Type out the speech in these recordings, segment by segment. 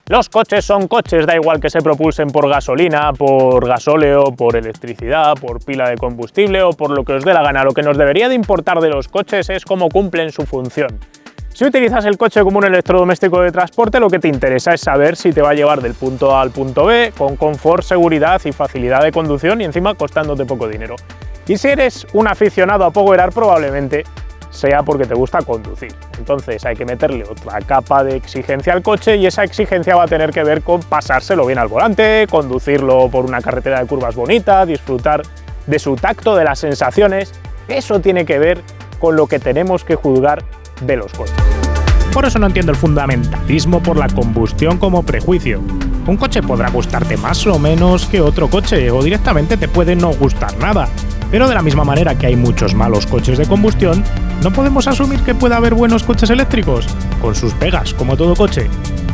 Los coches son coches, da igual que se propulsen por gasolina, por gasóleo, por electricidad, por pila de combustible o por lo que os dé la gana. Lo que nos debería de importar de los coches es cómo cumplen su función. Si utilizas el coche como un electrodoméstico de transporte, lo que te interesa es saber si te va a llevar del punto A al punto B con confort, seguridad y facilidad de conducción y encima costándote poco dinero. Y si eres un aficionado a powerar, probablemente sea porque te gusta conducir. Entonces hay que meterle otra capa de exigencia al coche y esa exigencia va a tener que ver con pasárselo bien al volante, conducirlo por una carretera de curvas bonita, disfrutar de su tacto, de las sensaciones. Eso tiene que ver con lo que tenemos que juzgar de los coches. Por eso no entiendo el fundamentalismo por la combustión como prejuicio. Un coche podrá gustarte más o menos que otro coche, o directamente te puede no gustar nada. Pero de la misma manera que hay muchos malos coches de combustión, ¿no podemos asumir que puede haber buenos coches eléctricos? Con sus pegas, como todo coche.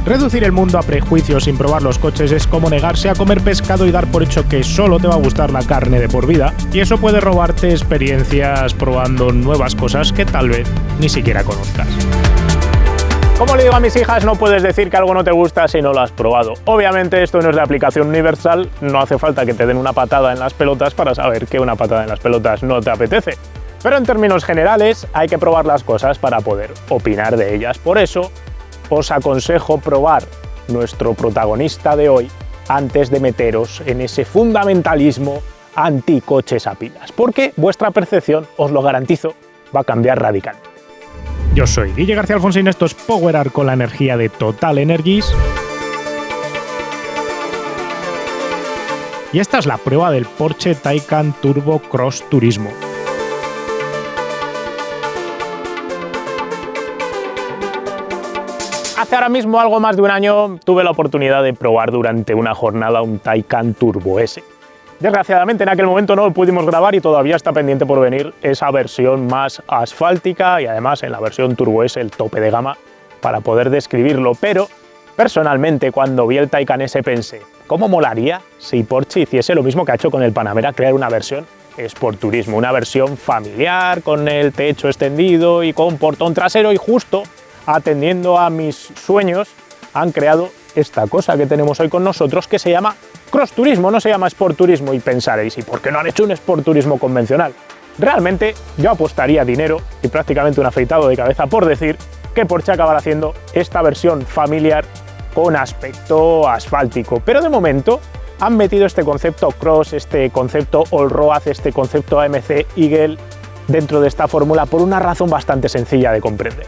Reducir el mundo a prejuicios sin probar los coches es como negarse a comer pescado y dar por hecho que solo te va a gustar la carne de por vida, y eso puede robarte experiencias probando nuevas cosas que tal vez ni siquiera conozcas. Como le digo a mis hijas, no puedes decir que algo no te gusta si no lo has probado. Obviamente esto no es de aplicación universal, no hace falta que te den una patada en las pelotas para saber que una patada en las pelotas no te apetece. Pero en términos generales hay que probar las cosas para poder opinar de ellas. Por eso os aconsejo probar nuestro protagonista de hoy antes de meteros en ese fundamentalismo anti-coches a pilas, porque vuestra percepción, os lo garantizo, va a cambiar radicalmente. Yo soy Guille García Alfonsín, esto es Powerar con la energía de Total Energies. Y esta es la prueba del Porsche Taycan Turbo Cross Turismo. Hace ahora mismo algo más de un año tuve la oportunidad de probar durante una jornada un Taycan Turbo S. Desgraciadamente en aquel momento no lo pudimos grabar y todavía está pendiente por venir esa versión más asfáltica y además en la versión Turbo S el tope de gama para poder describirlo, pero personalmente cuando vi el Taycan S pensé, ¿cómo molaría si Porsche hiciese lo mismo que ha hecho con el Panamera, crear una versión Sport Turismo, una versión familiar con el techo extendido y con portón trasero, y justo atendiendo a mis sueños han creado esta cosa que tenemos hoy con nosotros que se llama Cross Turismo, no se llama Sport Turismo, y pensaréis, ¿y por qué no han hecho un Sport Turismo convencional? Realmente yo apostaría dinero y prácticamente un afeitado de cabeza por decir que Porsche acabará haciendo esta versión familiar con aspecto asfáltico, pero de momento han metido este concepto Cross, este concepto All-Road, este concepto AMC Eagle dentro de esta fórmula por una razón bastante sencilla de comprender.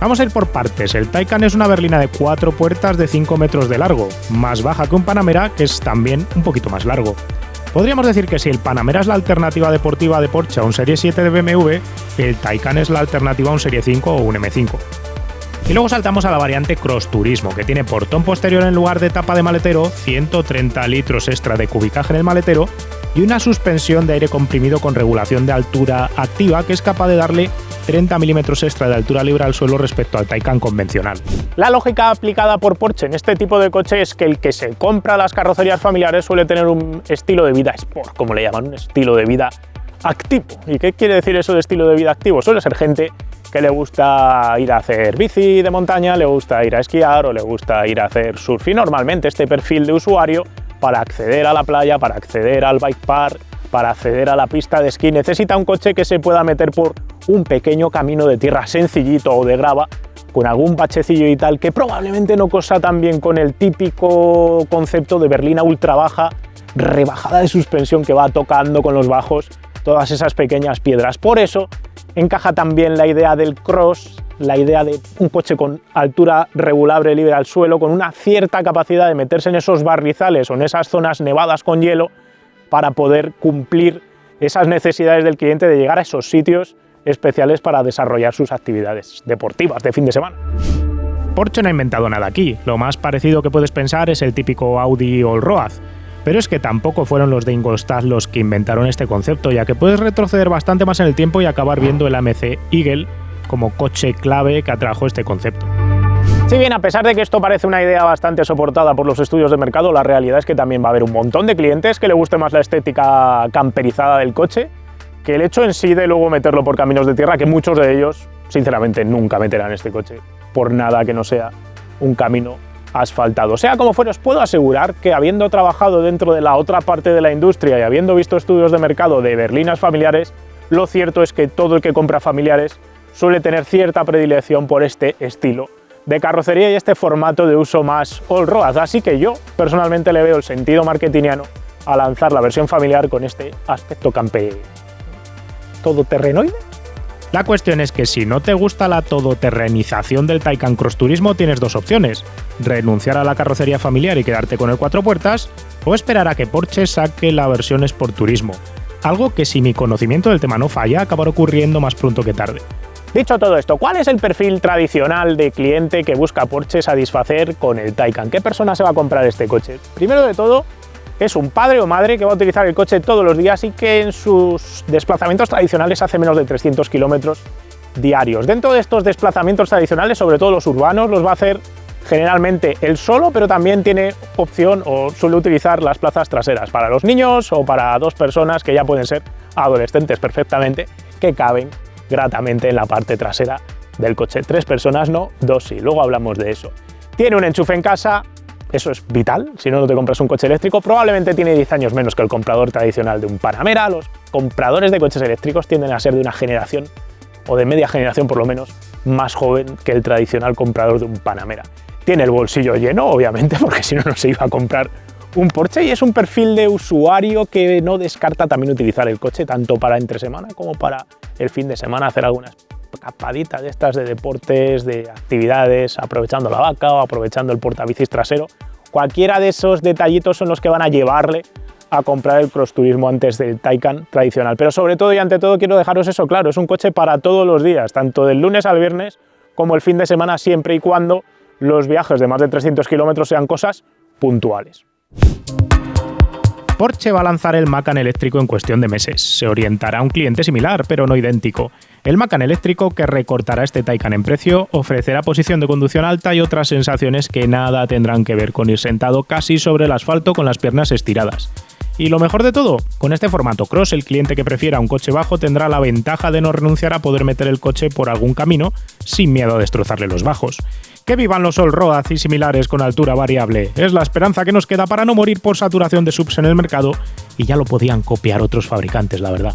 Vamos a ir por partes. El Taycan es una berlina de 4 puertas de 5 metros de largo, más baja que un Panamera, que es también un poquito más largo. Podríamos decir que si el Panamera es la alternativa deportiva de Porsche a un Serie 7 de BMW, el Taycan es la alternativa a un Serie 5 o un M5. Y luego saltamos a la variante Cross Turismo, que tiene portón posterior en lugar de tapa de maletero, 130 litros extra de cubicaje en el maletero y una suspensión de aire comprimido con regulación de altura activa que es capaz de darle 30 milímetros extra de altura libre al suelo respecto al Taycan convencional. La lógica aplicada por Porsche en este tipo de coche es que el que se compra las carrocerías familiares suele tener un estilo de vida sport, como le llaman, un estilo de vida activo. ¿Y qué quiere decir eso de estilo de vida activo? Suele ser gente que le gusta ir a hacer bici de montaña, le gusta ir a esquiar o le gusta ir a hacer surf. Y normalmente este perfil de usuario, para acceder a la playa, para acceder al bike park, para acceder a la pista de esquí, necesita un coche que se pueda meter por un pequeño camino de tierra sencillito o de grava, con algún bachecillo y tal, que probablemente no cosa tan bien con el típico concepto de berlina ultra baja, rebajada de suspensión que va tocando con los bajos todas esas pequeñas piedras. Por eso encaja también la idea del cross, la idea de un coche con altura regulable libre al suelo, con una cierta capacidad de meterse en esos barrizales o en esas zonas nevadas con hielo para poder cumplir esas necesidades del cliente de llegar a esos sitios especiales para desarrollar sus actividades deportivas de fin de semana. Porsche no ha inventado nada aquí, lo más parecido que puedes pensar es el típico Audi All-Road, pero es que tampoco fueron los de Ingolstadt los que inventaron este concepto, ya que puedes retroceder bastante más en el tiempo y acabar viendo el AMC Eagle como coche clave que atrajo este concepto. Si bien a pesar de que esto parece una idea bastante soportada por los estudios de mercado, la realidad es que también va a haber un montón de clientes que le guste más la estética camperizada del coche que el hecho en sí de luego meterlo por caminos de tierra, que muchos de ellos, sinceramente, nunca meterán este coche por nada que no sea un camino asfaltado. Sea como fuera, os puedo asegurar que habiendo trabajado dentro de la otra parte de la industria y habiendo visto estudios de mercado de berlinas familiares, lo cierto es que todo el que compra familiares suele tener cierta predilección por este estilo de carrocería y este formato de uso más all-road. Así que yo personalmente le veo el sentido marketingiano a lanzar la versión familiar con este aspecto todoterrenoide. La cuestión es que si no te gusta la todoterrenización del Taycan Cross Turismo, tienes dos opciones: renunciar a la carrocería familiar y quedarte con el 4 puertas, o esperar a que Porsche saque la versión Sport Turismo, algo que, si mi conocimiento del tema no falla, acabará ocurriendo más pronto que tarde. Dicho todo esto, ¿cuál es el perfil tradicional de cliente que busca Porsche satisfacer con el Taycan? ¿Qué persona se va a comprar este coche? Primero de todo, es un padre o madre que va a utilizar el coche todos los días y que en sus desplazamientos tradicionales hace menos de 300 kilómetros diarios. Dentro de estos desplazamientos tradicionales, sobre todo los urbanos, los va a hacer generalmente él solo, pero también tiene opción o suele utilizar las plazas traseras para los niños o para dos personas que ya pueden ser adolescentes perfectamente, que caben gratamente en la parte trasera del coche. 3 personas no, 2 sí, luego hablamos de eso. Tiene un enchufe en casa. Eso es vital, si no te compras un coche eléctrico. Probablemente tiene 10 años menos que el comprador tradicional de un Panamera. Los compradores de coches eléctricos tienden a ser de una generación, o de media generación por lo menos, más joven que el tradicional comprador de un Panamera. Tiene el bolsillo lleno, obviamente, porque si no, no se iba a comprar un Porsche, y es un perfil de usuario que no descarta también utilizar el coche tanto para entre semana como para el fin de semana, hacer algunas escapaditas de estas de deportes, de actividades, aprovechando la vaca o aprovechando el portabicis trasero. Cualquiera de esos detallitos son los que van a llevarle a comprar el Cross Turismo antes del Taycan tradicional. Pero sobre todo y ante todo quiero dejaros eso claro, es un coche para todos los días, tanto del lunes al viernes como el fin de semana, siempre y cuando los viajes de más de 300 kilómetros sean cosas puntuales. Porsche va a lanzar el Macan eléctrico en cuestión de meses. Se orientará a un cliente similar, pero no idéntico. El Macan eléctrico, que recortará este Taycan en precio, ofrecerá posición de conducción alta y otras sensaciones que nada tendrán que ver con ir sentado casi sobre el asfalto con las piernas estiradas. Y lo mejor de todo, con este formato cross, el cliente que prefiera un coche bajo tendrá la ventaja de no renunciar a poder meter el coche por algún camino sin miedo a destrozarle los bajos. Que vivan los all-road y similares con altura variable. Es la esperanza que nos queda para no morir por saturación de subs en el mercado, y ya lo podían copiar otros fabricantes, la verdad.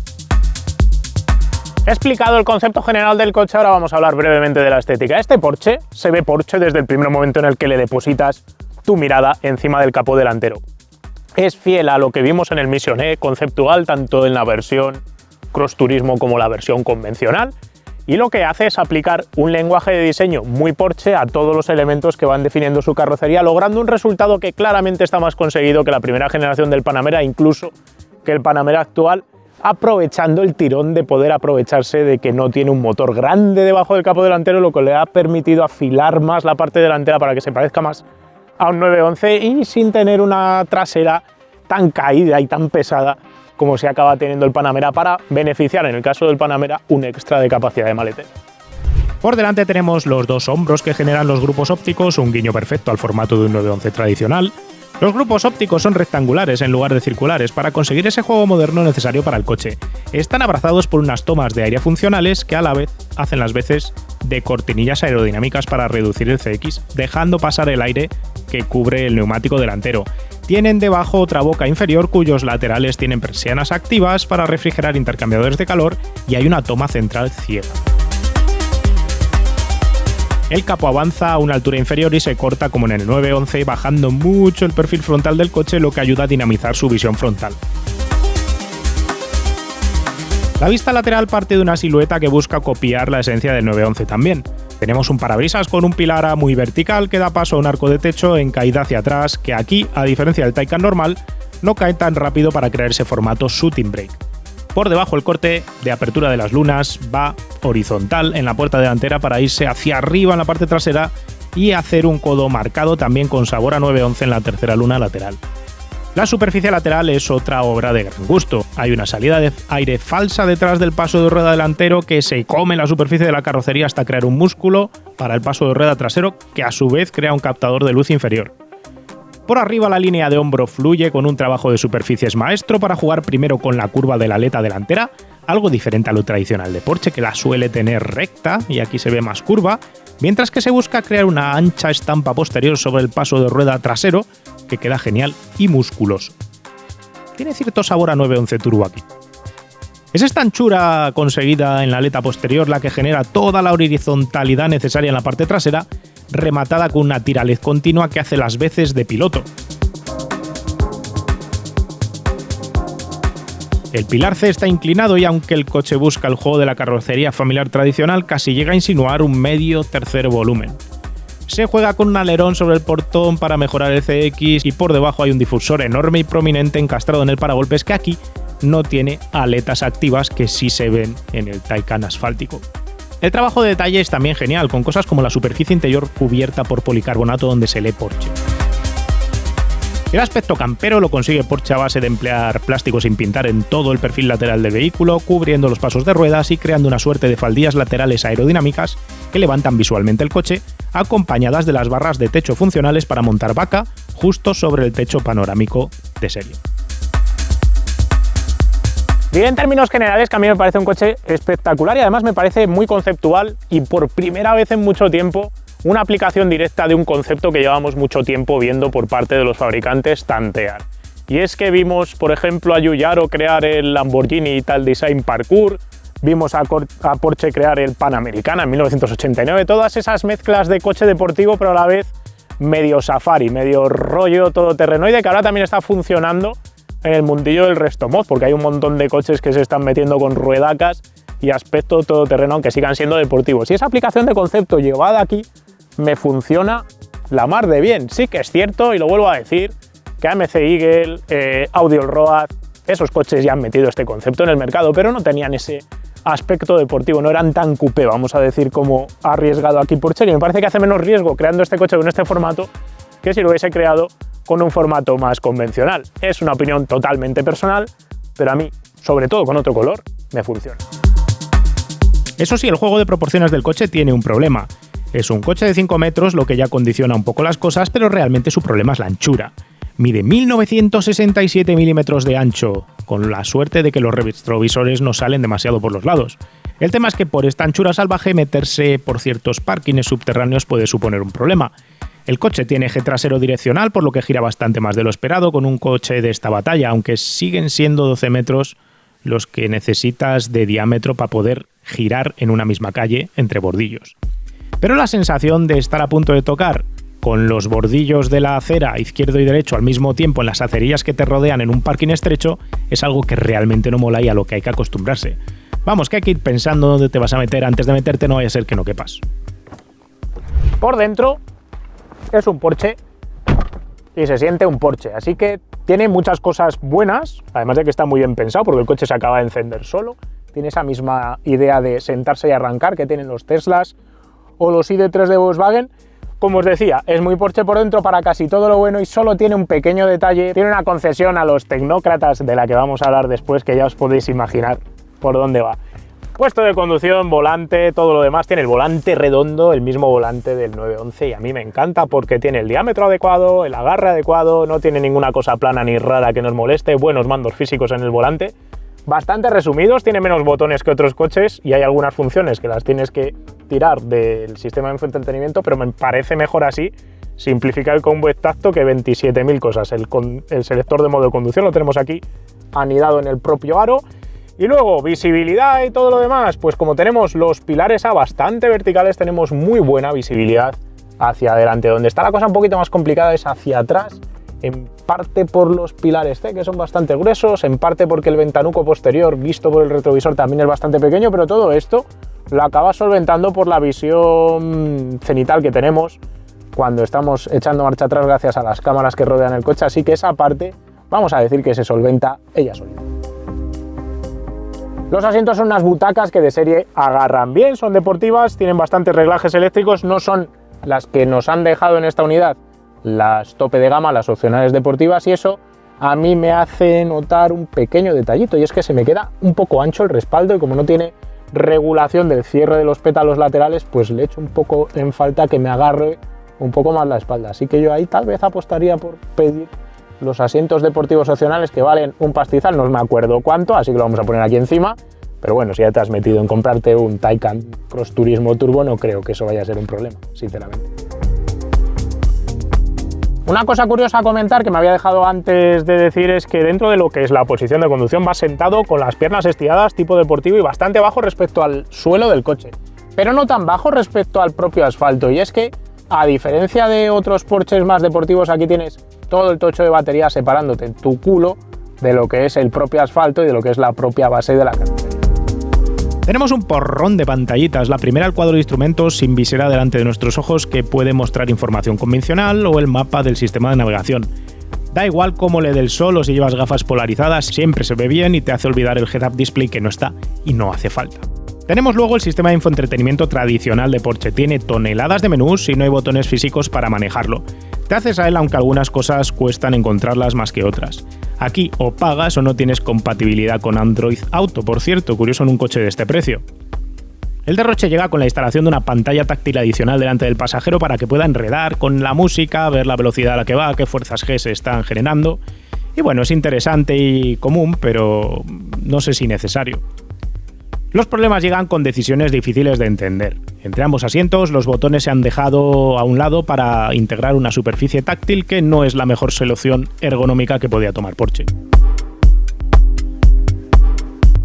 He explicado el concepto general del coche, ahora vamos a hablar brevemente de la estética. Este Porsche se ve Porsche desde el primer momento en el que le depositas tu mirada encima del capó delantero. Es fiel a lo que vimos en el Mission E conceptual, tanto en la versión Cross Turismo como la versión convencional, y lo que hace es aplicar un lenguaje de diseño muy Porsche a todos los elementos que van definiendo su carrocería, logrando un resultado que claramente está más conseguido que la primera generación del Panamera, incluso que el Panamera actual, aprovechando el tirón de poder aprovecharse de que no tiene un motor grande debajo del capó delantero, lo que le ha permitido afilar más la parte delantera para que se parezca más a un 911 y sin tener una trasera tan caída y tan pesada como se acaba teniendo el Panamera, para beneficiar, en el caso del Panamera, un extra de capacidad de maletero. Por delante tenemos los dos hombros que generan los grupos ópticos, un guiño perfecto al formato de un 911 tradicional. Los grupos ópticos son rectangulares en lugar de circulares para conseguir ese juego moderno necesario para el coche. Están abrazados por unas tomas de aire funcionales que a la vez hacen las veces de cortinillas aerodinámicas para reducir el CX, dejando pasar el aire que cubre el neumático delantero. Tienen debajo otra boca inferior cuyos laterales tienen persianas activas para refrigerar intercambiadores de calor, y hay una toma central ciega. El capó avanza a una altura inferior y se corta como en el 911, bajando mucho el perfil frontal del coche, lo que ayuda a dinamizar su visión frontal. La vista lateral parte de una silueta que busca copiar la esencia del 911 también. Tenemos un parabrisas con un pilar muy vertical que da paso a un arco de techo en caída hacia atrás, que aquí, a diferencia del Taycan normal, no cae tan rápido para crear ese formato shooting brake. Por debajo el corte de apertura de las lunas va horizontal en la puerta delantera para irse hacia arriba en la parte trasera y hacer un codo marcado también con sabor a 911 en la tercera luna lateral. La superficie lateral es otra obra de gran gusto. Hay una salida de aire falsa detrás del paso de rueda delantero que se come la superficie de la carrocería hasta crear un músculo para el paso de rueda trasero, que a su vez crea un captador de luz inferior. Por arriba la línea de hombro fluye con un trabajo de superficies maestro para jugar primero con la curva de la aleta delantera, algo diferente a lo tradicional de Porsche, que la suele tener recta y aquí se ve más curva, mientras que se busca crear una ancha estampa posterior sobre el paso de rueda trasero, que queda genial y musculoso. Tiene cierto sabor a 911 Turbo aquí. Es esta anchura conseguida en la aleta posterior la que genera toda la horizontalidad necesaria en la parte trasera, rematada con una tira LED continua que hace las veces de piloto. El pilar C está inclinado y aunque el coche busca el juego de la carrocería familiar tradicional, casi llega a insinuar un medio tercer volumen. Se juega con un alerón sobre el portón para mejorar el CX y por debajo hay un difusor enorme y prominente encastrado en el paragolpes que aquí no tiene aletas activas que sí se ven en el Taycan asfáltico. El trabajo de detalle es también genial, con cosas como la superficie interior cubierta por policarbonato donde se lee Porsche. El aspecto campero lo consigue Porsche a base de emplear plástico sin pintar en todo el perfil lateral del vehículo, cubriendo los pasos de ruedas y creando una suerte de faldillas laterales aerodinámicas que levantan visualmente el coche, acompañadas de las barras de techo funcionales para montar vaca justo sobre el techo panorámico de serie. Bien, en términos generales, que a mí me parece un coche espectacular y además me parece muy conceptual y por primera vez en mucho tiempo una aplicación directa de un concepto que llevamos mucho tiempo viendo por parte de los fabricantes tantear. Y es que vimos, por ejemplo, a Giugiaro crear el Lamborghini Ital Design Parkour, vimos a Porsche crear el Panamericana en 1989, todas esas mezclas de coche deportivo pero a la vez medio safari, medio rollo todoterrenoide que ahora también está funcionando en el mundillo del resto mod, porque hay un montón de coches que se están metiendo con ruedacas y aspecto todoterreno aunque sigan siendo deportivos. Y esa aplicación de concepto llevada aquí me funciona la mar de bien. Sí que es cierto, y lo vuelvo a decir, que AMC Eagle, Audi Allroad, esos coches ya han metido este concepto en el mercado, pero no tenían ese aspecto deportivo, no eran tan coupé, vamos a decir, como ha arriesgado aquí Porsche, y me parece que hace menos riesgo creando este coche con este formato que si lo hubiese creado con un formato más convencional. Es una opinión totalmente personal, pero a mí, sobre todo con otro color, me funciona. Eso sí, el juego de proporciones del coche tiene un problema. Es un coche de 5 metros, lo que ya condiciona un poco las cosas, pero realmente su problema es la anchura. Mide 1967 milímetros de ancho, con la suerte de que los retrovisores no salen demasiado por los lados. El tema es que por esta anchura salvaje meterse por ciertos parkings subterráneos puede suponer un problema. El coche tiene eje trasero direccional, por lo que gira bastante más de lo esperado con un coche de esta batalla, aunque siguen siendo 12 metros los que necesitas de diámetro para poder girar en una misma calle entre bordillos. Pero la sensación de estar a punto de tocar con los bordillos de la acera izquierdo y derecho al mismo tiempo en las acerillas que te rodean en un parking estrecho es algo que realmente no mola y a lo que hay que acostumbrarse. Vamos, que hay que ir pensando dónde te vas a meter antes de meterte, no vaya a ser que no quepas. Por dentro es un Porsche y se siente un Porsche, así que tiene muchas cosas buenas, además de que está muy bien pensado porque el coche se acaba de encender solo, tiene esa misma idea de sentarse y arrancar que tienen los Teslas o los ID3 de Volkswagen. Como os decía, es muy Porsche por dentro para casi todo lo bueno y solo tiene un pequeño detalle, tiene una concesión a los tecnócratas de la que vamos a hablar después, que ya os podéis imaginar por dónde va. Puesto de conducción, volante, todo lo demás, tiene el volante redondo, el mismo volante del 911 y a mí me encanta porque tiene el diámetro adecuado, el agarre adecuado, no tiene ninguna cosa plana ni rara que nos moleste, buenos mandos físicos en el volante, bastante resumidos, tiene menos botones que otros coches y hay algunas funciones que las tienes que tirar del sistema de entretenimiento, pero me parece mejor así, simplificar el combo exacto que 27.000 cosas. El selector de modo de conducción lo tenemos aquí anidado en el propio aro. Y luego, visibilidad y todo lo demás, pues como tenemos los pilares A bastante verticales, tenemos muy buena visibilidad hacia adelante. Donde está la cosa un poquito más complicada es hacia atrás, en parte por los pilares C, que son bastante gruesos, en parte porque el ventanuco posterior, visto por el retrovisor, también es bastante pequeño, pero todo esto lo acaba solventando por la visión cenital que tenemos cuando estamos echando marcha atrás gracias a las cámaras que rodean el coche, así que esa parte, vamos a decir que se solventa ella solita. Los asientos son unas butacas que de serie agarran bien, son deportivas, tienen bastantes reglajes eléctricos, no son las que nos han dejado en esta unidad las tope de gama, las opcionales deportivas, y eso a mí me hace notar un pequeño detallito, y es que se me queda un poco ancho el respaldo y como no tiene regulación del cierre de los pétalos laterales, pues le echo un poco en falta que me agarre un poco más la espalda, así que yo ahí tal vez apostaría por pedir los asientos deportivos opcionales que valen un pastizal, no me acuerdo cuánto, así que lo vamos a poner aquí encima, Pero bueno, si ya te has metido en comprarte un Taycan Cross Turismo Turbo, no creo que eso vaya a ser un problema, sinceramente. Una cosa curiosa a comentar que me había dejado antes de decir es que dentro de lo que es la posición de conducción vas sentado con las piernas estiradas tipo deportivo y bastante bajo respecto al suelo del coche, pero no tan bajo respecto al propio asfalto. Y es que, a diferencia de otros Porsches más deportivos, aquí tienes todo el tocho de batería separándote tu culo de lo que es el propio asfalto y de lo que es la propia base de la carrocería. Tenemos un porrón de pantallitas, la primera al cuadro de instrumentos sin visera delante de nuestros ojos que puede mostrar información convencional o el mapa del sistema de navegación. Da igual cómo le dé el sol o si llevas gafas polarizadas, siempre se ve bien y te hace olvidar el head-up display que no está y no hace falta. Tenemos luego el sistema de infoentretenimiento tradicional de Porsche, tiene toneladas de menús y no hay botones físicos para manejarlo. Te haces a él aunque algunas cosas cuestan encontrarlas más que otras. Aquí o pagas o no tienes compatibilidad con Android Auto, por cierto, curioso en un coche de este precio. El derroche llega con la instalación de una pantalla táctil adicional delante del pasajero para que pueda enredar con la música, ver la velocidad a la que va, qué fuerzas G se están generando. Y bueno, es interesante y común, pero no sé si necesario. Los problemas llegan con decisiones difíciles de entender. Entre ambos asientos, los botones se han dejado a un lado para integrar una superficie táctil que no es la mejor solución ergonómica que podía tomar Porsche.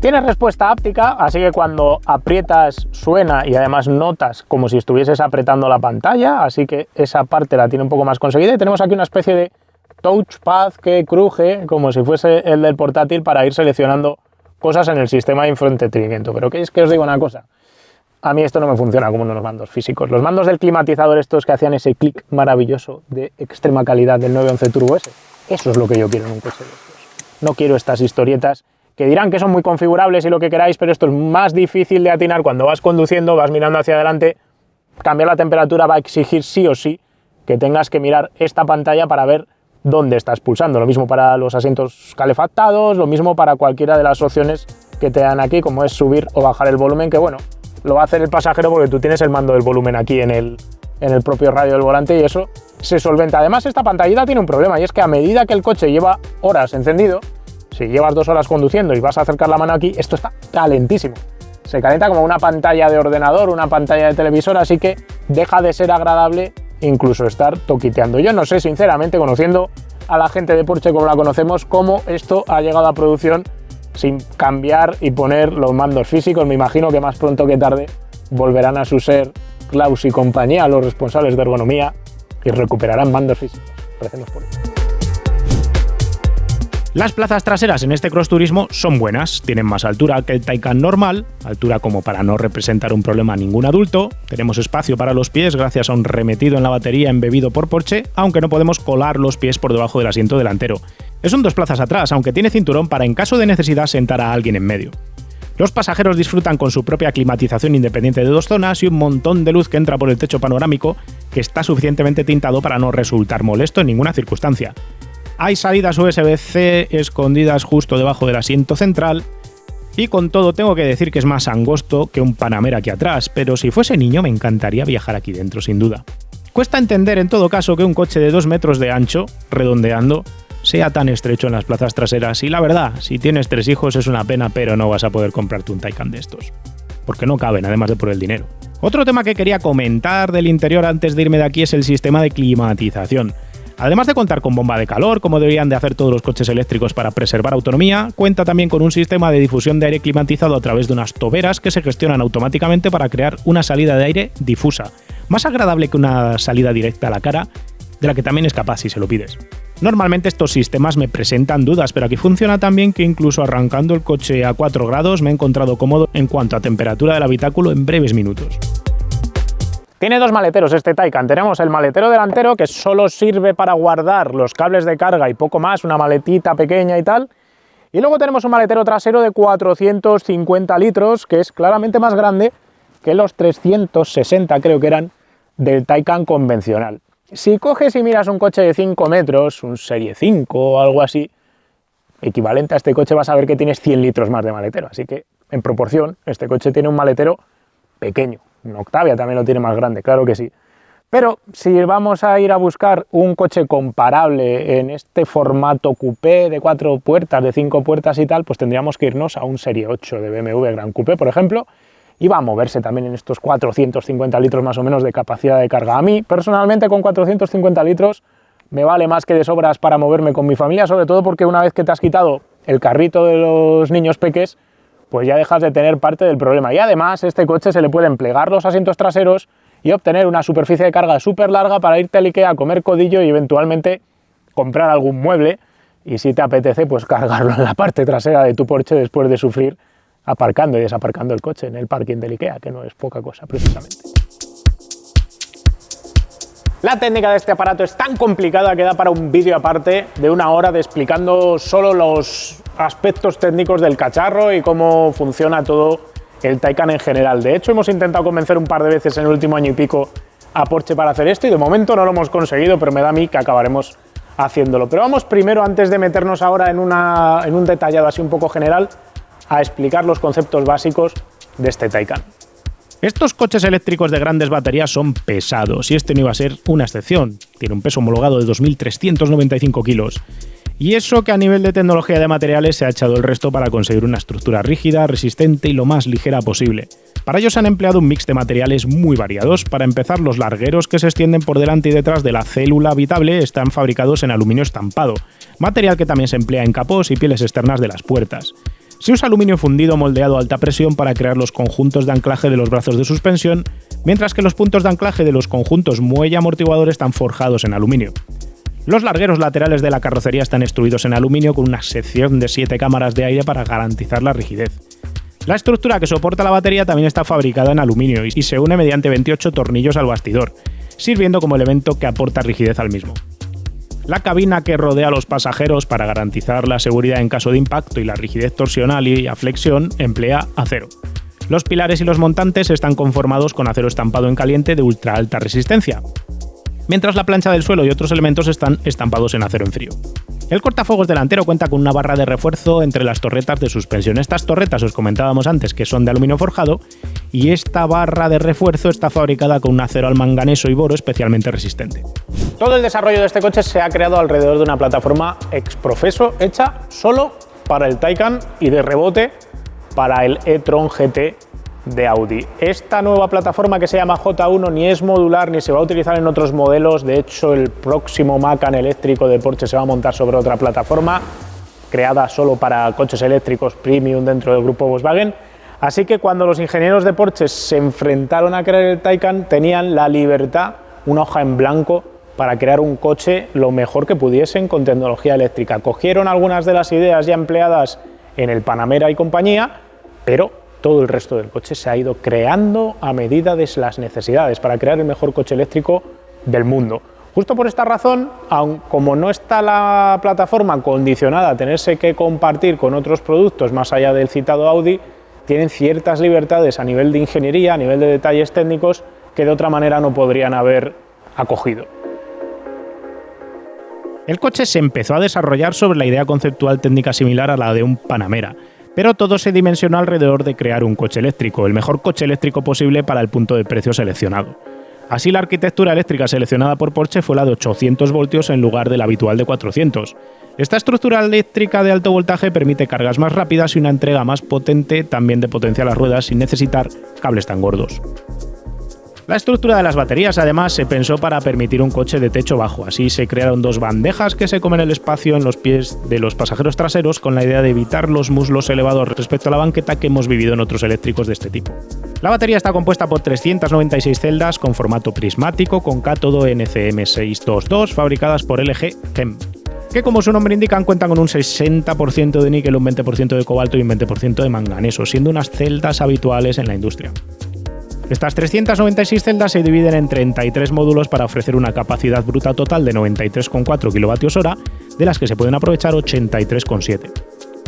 Tiene respuesta áptica, así que cuando aprietas suena y además notas como si estuvieses apretando la pantalla, así que esa parte la tiene un poco más conseguida. Y tenemos aquí una especie de touchpad que cruje como si fuese el del portátil para ir seleccionando cosas en el sistema de infoentretenimiento. Pero que es que os digo una cosa, a mí esto no me funciona como en los mandos físicos. Los mandos del climatizador estos que hacían ese clic maravilloso de extrema calidad del 911 Turbo S, eso es lo que yo quiero en un coche de estos. No quiero estas historietas que dirán que son muy configurables y lo que queráis, pero esto es más difícil de atinar cuando vas conduciendo, vas mirando hacia adelante. Cambiar la temperatura va a exigir sí o sí que tengas que mirar esta pantalla para ver dónde estás pulsando. Lo mismo para los asientos calefactados, lo mismo para cualquiera de las opciones que te dan aquí, como es subir o bajar el volumen, que bueno, lo va a hacer el pasajero porque tú tienes el mando del volumen aquí en el propio radio del volante y eso se solventa. Además, esta pantallita tiene un problema y es que a medida que el coche lleva horas encendido, si llevas 2 horas conduciendo y vas a acercar la mano aquí, esto está calentísimo. Se calienta como una pantalla de ordenador, una pantalla de televisor, así que deja de ser agradable incluso estar toquiteando. Yo no sé, sinceramente, conociendo a la gente de Porsche como la conocemos, cómo esto ha llegado a producción sin cambiar y poner los mandos físicos. Me imagino que más pronto que tarde volverán a su ser Klaus y compañía, los responsables de ergonomía, y recuperarán mandos físicos. Recemos por ello. Las plazas traseras en este Cross Turismo son buenas, tienen más altura que el Taycan normal, altura como para no representar un problema a ningún adulto, tenemos espacio para los pies gracias a un remetido en la batería embebido por Porsche, aunque no podemos colar los pies por debajo del asiento delantero. Es un 2 plazas atrás, aunque tiene cinturón para en caso de necesidad sentar a alguien en medio. Los pasajeros disfrutan con su propia climatización independiente de 2 zonas y un montón de luz que entra por el techo panorámico que está suficientemente tintado para no resultar molesto en ninguna circunstancia. Hay salidas USB-C escondidas justo debajo del asiento central y con todo tengo que decir que es más angosto que un Panamera aquí atrás, pero si fuese niño me encantaría viajar aquí dentro sin duda. Cuesta entender en todo caso que un coche de 2 metros de ancho, redondeando, sea tan estrecho en las plazas traseras y la verdad, si tienes 3 hijos es una pena, pero no vas a poder comprarte un Taycan de estos. Porque no caben, además de por el dinero. Otro tema que quería comentar del interior antes de irme de aquí es el sistema de climatización. Además de contar con bomba de calor, como deberían de hacer todos los coches eléctricos para preservar autonomía, cuenta también con un sistema de difusión de aire climatizado a través de unas toberas que se gestionan automáticamente para crear una salida de aire difusa, más agradable que una salida directa a la cara, de la que también es capaz si se lo pides. Normalmente estos sistemas me presentan dudas, pero aquí funciona tan bien que incluso arrancando el coche a 4 grados me he encontrado cómodo en cuanto a temperatura del habitáculo en breves minutos. Tiene 2 maleteros este Taycan. Tenemos el maletero delantero que solo sirve para guardar los cables de carga y poco más, una maletita pequeña y tal. Y luego tenemos un maletero trasero de 450 litros que es claramente más grande que los 360 creo que eran del Taycan convencional. Si coges y miras un coche de 5 metros, un Serie 5 o algo así, equivalente a este coche, vas a ver que tienes 100 litros más de maletero. Así que en proporción este coche tiene un maletero pequeño. Un Octavia también lo tiene más grande, claro que sí. Pero si vamos a ir a buscar un coche comparable en este formato coupé de 4 puertas, de 5 puertas y tal, pues tendríamos que irnos a un Serie 8 de BMW Gran Coupé, por ejemplo, y va a moverse también en estos 450 litros más o menos de capacidad de carga. A mí, personalmente, con 450 litros me vale más que de sobras para moverme con mi familia, sobre todo porque una vez que te has quitado el carrito de los niños peques, pues ya dejas de tener parte del problema. Y además, este coche se le pueden plegar los asientos traseros y obtener una superficie de carga súper larga para irte al IKEA a comer codillo y eventualmente comprar algún mueble y si te apetece pues cargarlo en la parte trasera de tu Porsche después de sufrir aparcando y desaparcando el coche en el parking del IKEA, que no es poca cosa precisamente. La técnica de este aparato es tan complicada que da para un vídeo aparte de 1 hora de explicando solo los aspectos técnicos del cacharro y cómo funciona todo el Taycan en general. De hecho, hemos intentado convencer un par de veces en el último año y pico a Porsche para hacer esto y de momento no lo hemos conseguido, pero me da a mí que acabaremos haciéndolo. Pero vamos primero, antes de meternos ahora en un detallado así un poco general, a explicar los conceptos básicos de este Taycan. Estos coches eléctricos de grandes baterías son pesados y este no iba a ser una excepción. Tiene un peso homologado de 2.395 kilos. Y eso que a nivel de tecnología de materiales se ha echado el resto para conseguir una estructura rígida, resistente y lo más ligera posible. Para ello se han empleado un mix de materiales muy variados. Para empezar, los largueros que se extienden por delante y detrás de la célula habitable están fabricados en aluminio estampado, material que también se emplea en capós y pieles externas de las puertas. Se usa aluminio fundido moldeado a alta presión para crear los conjuntos de anclaje de los brazos de suspensión, mientras que los puntos de anclaje de los conjuntos muelle amortiguador están forjados en aluminio. Los largueros laterales de la carrocería están extruidos en aluminio con una sección de 7 cámaras de aire para garantizar la rigidez. La estructura que soporta la batería también está fabricada en aluminio y se une mediante 28 tornillos al bastidor, sirviendo como elemento que aporta rigidez al mismo. La cabina que rodea a los pasajeros para garantizar la seguridad en caso de impacto y la rigidez torsional y a flexión emplea acero. Los pilares y los montantes están conformados con acero estampado en caliente de ultra alta resistencia, mientras la plancha del suelo y otros elementos están estampados en acero en frío. El cortafuegos delantero cuenta con una barra de refuerzo entre las torretas de suspensión. Estas torretas os comentábamos antes que son de aluminio forjado y esta barra de refuerzo está fabricada con un acero al manganeso y boro especialmente resistente. Todo el desarrollo de este coche se ha creado alrededor de una plataforma exprofeso hecha solo para el Taycan y de rebote para el e-tron GT de Audi. Esta nueva plataforma que se llama J1 ni es modular ni se va a utilizar en otros modelos. De hecho, el próximo Macan eléctrico de Porsche se va a montar sobre otra plataforma creada solo para coches eléctricos premium dentro del grupo Volkswagen. Así que cuando los ingenieros de Porsche se enfrentaron a crear el Taycan, tenían la libertad, una hoja en blanco, para crear un coche lo mejor que pudiesen con tecnología eléctrica. Cogieron algunas de las ideas ya empleadas en el Panamera y compañía, pero todo el resto del coche se ha ido creando a medida de las necesidades para crear el mejor coche eléctrico del mundo. Justo por esta razón, como no está la plataforma condicionada a tenerse que compartir con otros productos más allá del citado Audi, tienen ciertas libertades a nivel de ingeniería, a nivel de detalles técnicos, que de otra manera no podrían haber acogido. El coche se empezó a desarrollar sobre la idea conceptual técnica similar a la de un Panamera, pero todo se dimensionó alrededor de crear un coche eléctrico, el mejor coche eléctrico posible para el punto de precio seleccionado. Así, la arquitectura eléctrica seleccionada por Porsche fue la de 800 voltios en lugar de la habitual de 400. Esta estructura eléctrica de alto voltaje permite cargas más rápidas y una entrega más potente, también de potencia a las ruedas sin necesitar cables tan gordos. La estructura de las baterías, además, se pensó para permitir un coche de techo bajo. Así se crearon 2 bandejas que se comen el espacio en los pies de los pasajeros traseros con la idea de evitar los muslos elevados respecto a la banqueta que hemos vivido en otros eléctricos de este tipo. La batería está compuesta por 396 celdas con formato prismático con cátodo NCM622 fabricadas por LG Chem, que como su nombre indican cuentan con un 60% de níquel, un 20% de cobalto y un 20% de manganeso, siendo unas celdas habituales en la industria. Estas 396 celdas se dividen en 33 módulos para ofrecer una capacidad bruta total de 93,4 kWh, de las que se pueden aprovechar 83,7.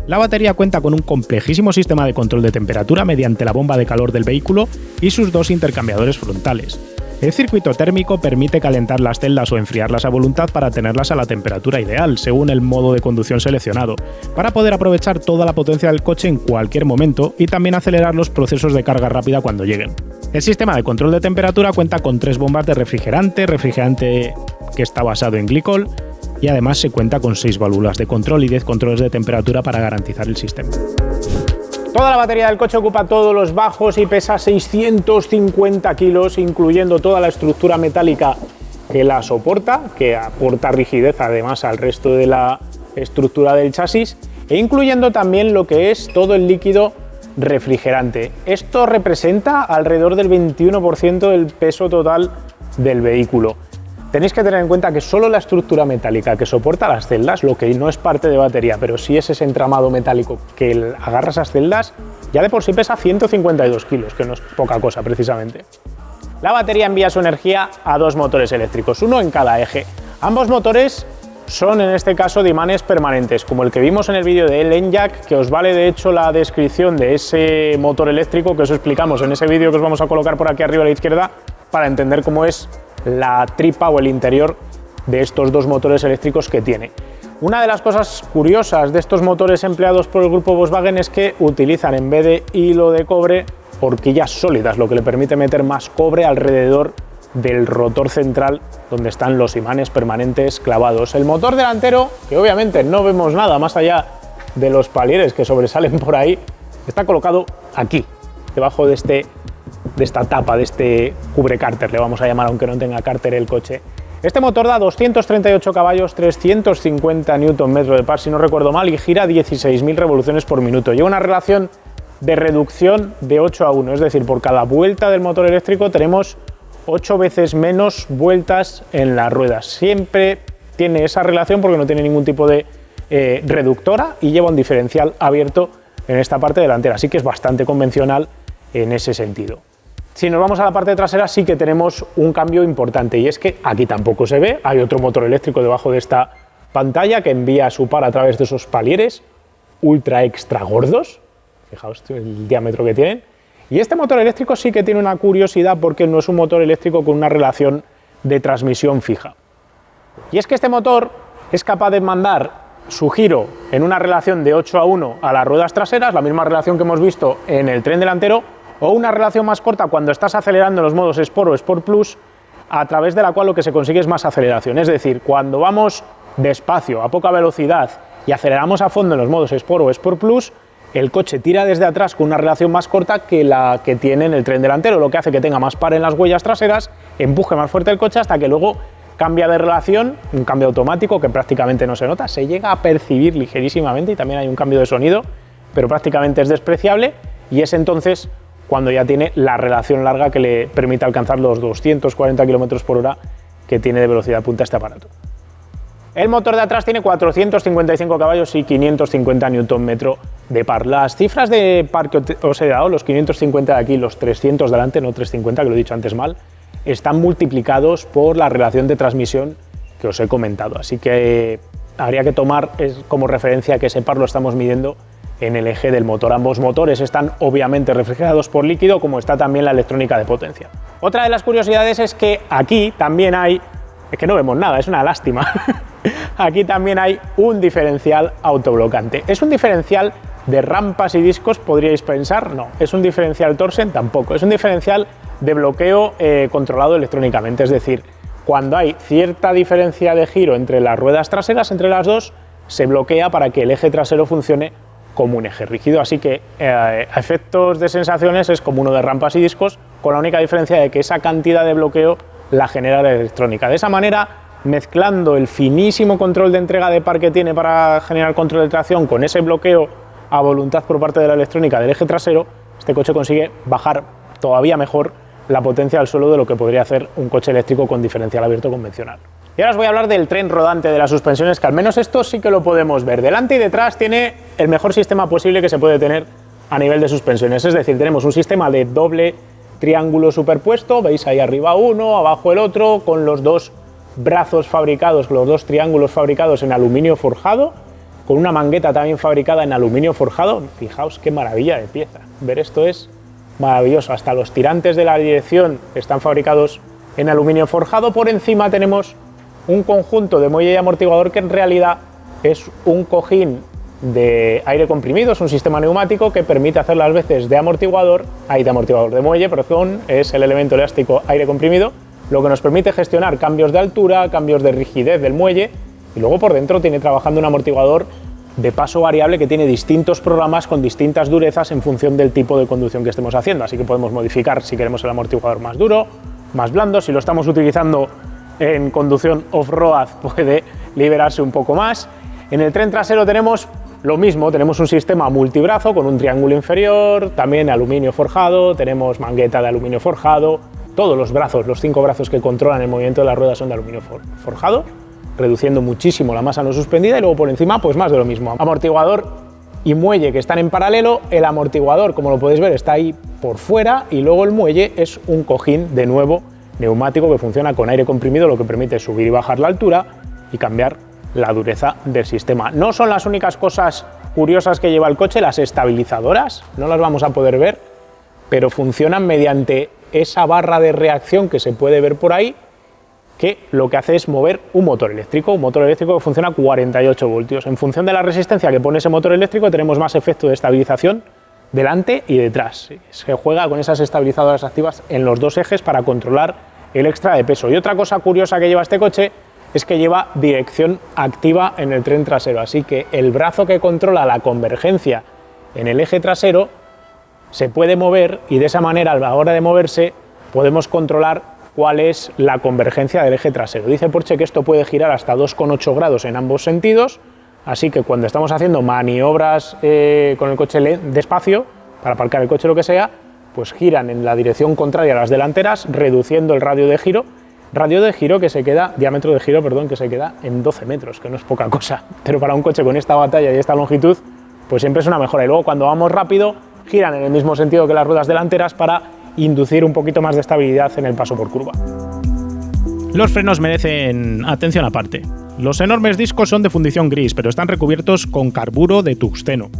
La batería cuenta con un complejísimo sistema de control de temperatura mediante la bomba de calor del vehículo y sus 2 intercambiadores frontales. El circuito térmico permite calentar las celdas o enfriarlas a voluntad para tenerlas a la temperatura ideal, según el modo de conducción seleccionado, para poder aprovechar toda la potencia del coche en cualquier momento y también acelerar los procesos de carga rápida cuando lleguen. El sistema de control de temperatura cuenta con 3 bombas de refrigerante que está basado en glicol, y además se cuenta con 6 válvulas de control y 10 controles de temperatura para garantizar el sistema. Toda la batería del coche ocupa todos los bajos y pesa 650 kilos, incluyendo toda la estructura metálica que la soporta, que aporta rigidez además al resto de la estructura del chasis, e incluyendo también lo que es todo el líquido refrigerante. Esto representa alrededor del 21% del peso total del vehículo. Tenéis que tener en cuenta que solo la estructura metálica que soporta las celdas, lo que no es parte de batería, pero sí es ese entramado metálico que agarra esas celdas, ya de por sí pesa 152 kilos, que no es poca cosa precisamente. La batería envía su energía a 2 motores eléctricos, uno en cada eje. Ambos motores son en este caso de imanes permanentes, como el que vimos en el vídeo de Enyaq, que os vale de hecho la descripción de ese motor eléctrico que os explicamos en ese vídeo que os vamos a colocar por aquí arriba a la izquierda para entender cómo es la tripa o el interior de estos 2 motores eléctricos que tiene. Una de las cosas curiosas de estos motores empleados por el grupo Volkswagen es que utilizan, en vez de hilo de cobre, horquillas sólidas, lo que le permite meter más cobre alrededor del rotor central donde están los imanes permanentes clavados. El motor delantero, que obviamente no vemos nada más allá de los palieres que sobresalen por ahí, está colocado aquí, debajo de esta tapa, de este cubrecárter, le vamos a llamar, aunque no tenga cárter el coche. Este motor da 238 caballos, 350 Nm de par, si no recuerdo mal, y gira 16.000 revoluciones por minuto. Lleva una relación de reducción de 8:1, es decir, por cada vuelta del motor eléctrico tenemos 8 veces menos vueltas en las ruedas. Siempre tiene esa relación porque no tiene ningún tipo de reductora y lleva un diferencial abierto en esta parte delantera, así que es bastante convencional en ese sentido. Si nos vamos a la parte trasera sí que tenemos un cambio importante, y es que aquí tampoco se ve, hay otro motor eléctrico debajo de esta pantalla que envía su par a través de esos palieres ultra extra gordos, fijaos el diámetro que tienen. Y este motor eléctrico sí que tiene una curiosidad porque no es un motor eléctrico con una relación de transmisión fija. Y es que este motor es capaz de mandar su giro en una relación de 8:1 a las ruedas traseras, la misma relación que hemos visto en el tren delantero, o una relación más corta cuando estás acelerando en los modos Sport o Sport Plus, a través de la cual lo que se consigue es más aceleración. Es decir, cuando vamos despacio, a poca velocidad, y aceleramos a fondo en los modos Sport o Sport Plus, el coche tira desde atrás con una relación más corta que la que tiene en el tren delantero, lo que hace que tenga más par en las huellas traseras, empuje más fuerte el coche hasta que luego cambia de relación, un cambio automático que prácticamente no se nota, se llega a percibir ligerísimamente y también hay un cambio de sonido, pero prácticamente es despreciable, y es entonces cuando ya tiene la relación larga que le permite alcanzar los 240 km por hora que tiene de velocidad punta este aparato. El motor de atrás tiene 455 caballos y 550 Nm de par. Las cifras de par que os he dado, los 550 de aquí, los 300 delante, no 350, que lo he dicho antes mal, están multiplicados por la relación de transmisión que os he comentado. Así que habría que tomar como referencia que ese par lo estamos midiendo en el eje del motor. Ambos motores están obviamente refrigerados por líquido, como está también la electrónica de potencia. Otra de las curiosidades es que aquí también hay, es que no vemos nada, es una lástima, aquí también hay un diferencial autoblocante. ¿Es un diferencial de rampas y discos, podríais pensar? No. ¿Es un diferencial Torsen? Tampoco. Es un diferencial de bloqueo controlado electrónicamente, es decir, cuando hay cierta diferencia de giro entre las ruedas traseras, entre las dos, se bloquea para que el eje trasero funcione como un eje rígido, así que a efectos de sensaciones es como uno de rampas y discos, con la única diferencia de que esa cantidad de bloqueo la genera la electrónica. De esa manera, mezclando el finísimo control de entrega de par que tiene para generar control de tracción con ese bloqueo a voluntad por parte de la electrónica del eje trasero, este coche consigue bajar todavía mejor la potencia al suelo de lo que podría hacer un coche eléctrico con diferencial abierto convencional. Y ahora os voy a hablar del tren rodante de las suspensiones, que al menos esto sí que lo podemos ver. Delante y detrás tiene el mejor sistema posible que se puede tener a nivel de suspensiones, es decir, tenemos un sistema de doble triángulo superpuesto, veis ahí arriba uno, abajo el otro, con los dos brazos fabricados, los dos triángulos fabricados en aluminio forjado, con una mangueta también fabricada en aluminio forjado. Fijaos qué maravilla de pieza, ver esto es maravilloso. Hasta los tirantes de la dirección están fabricados en aluminio forjado. Por encima tenemos un conjunto de muelle y amortiguador que en realidad es un cojín de aire comprimido, es un sistema neumático que permite hacer las veces de amortiguador, de muelle, perdón, es el elemento elástico aire comprimido, lo que nos permite gestionar cambios de altura, cambios de rigidez del muelle, y luego por dentro tiene trabajando un amortiguador de paso variable que tiene distintos programas con distintas durezas en función del tipo de conducción que estemos haciendo, así que podemos modificar si queremos el amortiguador más duro, más blando, si lo estamos utilizando en conducción off-road puede liberarse un poco más. En el tren trasero tenemos lo mismo, tenemos un sistema multibrazo con un triángulo inferior, también aluminio forjado, tenemos mangueta de aluminio forjado, todos los brazos, los 5 brazos que controlan el movimiento de las ruedas son de aluminio forjado, reduciendo muchísimo la masa no suspendida, y luego por encima pues más de lo mismo. Amortiguador y muelle que están en paralelo, el amortiguador, como lo podéis ver, está ahí por fuera, y luego el muelle es un cojín de nuevo neumático que funciona con aire comprimido, lo que permite subir y bajar la altura y cambiar la dureza del sistema. No son las únicas cosas curiosas que lleva el coche, las estabilizadoras, no las vamos a poder ver, pero funcionan mediante esa barra de reacción que se puede ver por ahí, que lo que hace es mover un motor eléctrico que funciona a 48 voltios. En función de la resistencia que pone ese motor eléctrico tenemos más efecto de estabilización delante y detrás. Se juega con esas estabilizadoras activas en los dos ejes para controlar el extra de peso. Y otra cosa curiosa que lleva este coche es que lleva dirección activa en el tren trasero, así que el brazo que controla la convergencia en el eje trasero se puede mover, y de esa manera a la hora de moverse podemos controlar cuál es la convergencia del eje trasero. Dice Porsche que esto puede girar hasta 2,8 grados en ambos sentidos, así que cuando estamos haciendo maniobras con el coche despacio, para aparcar el coche o lo que sea, pues giran en la dirección contraria a las delanteras, reduciendo el radio de giro que se queda, diámetro de giro, perdón, que se queda en 12 metros, que no es poca cosa, pero para un coche con esta batalla y esta longitud, pues siempre es una mejora. Y luego cuando vamos rápido, giran en el mismo sentido que las ruedas delanteras para inducir un poquito más de estabilidad en el paso por curva. Los frenos merecen atención aparte. Los enormes discos son de fundición gris, pero están recubiertos con carburo de tungsteno,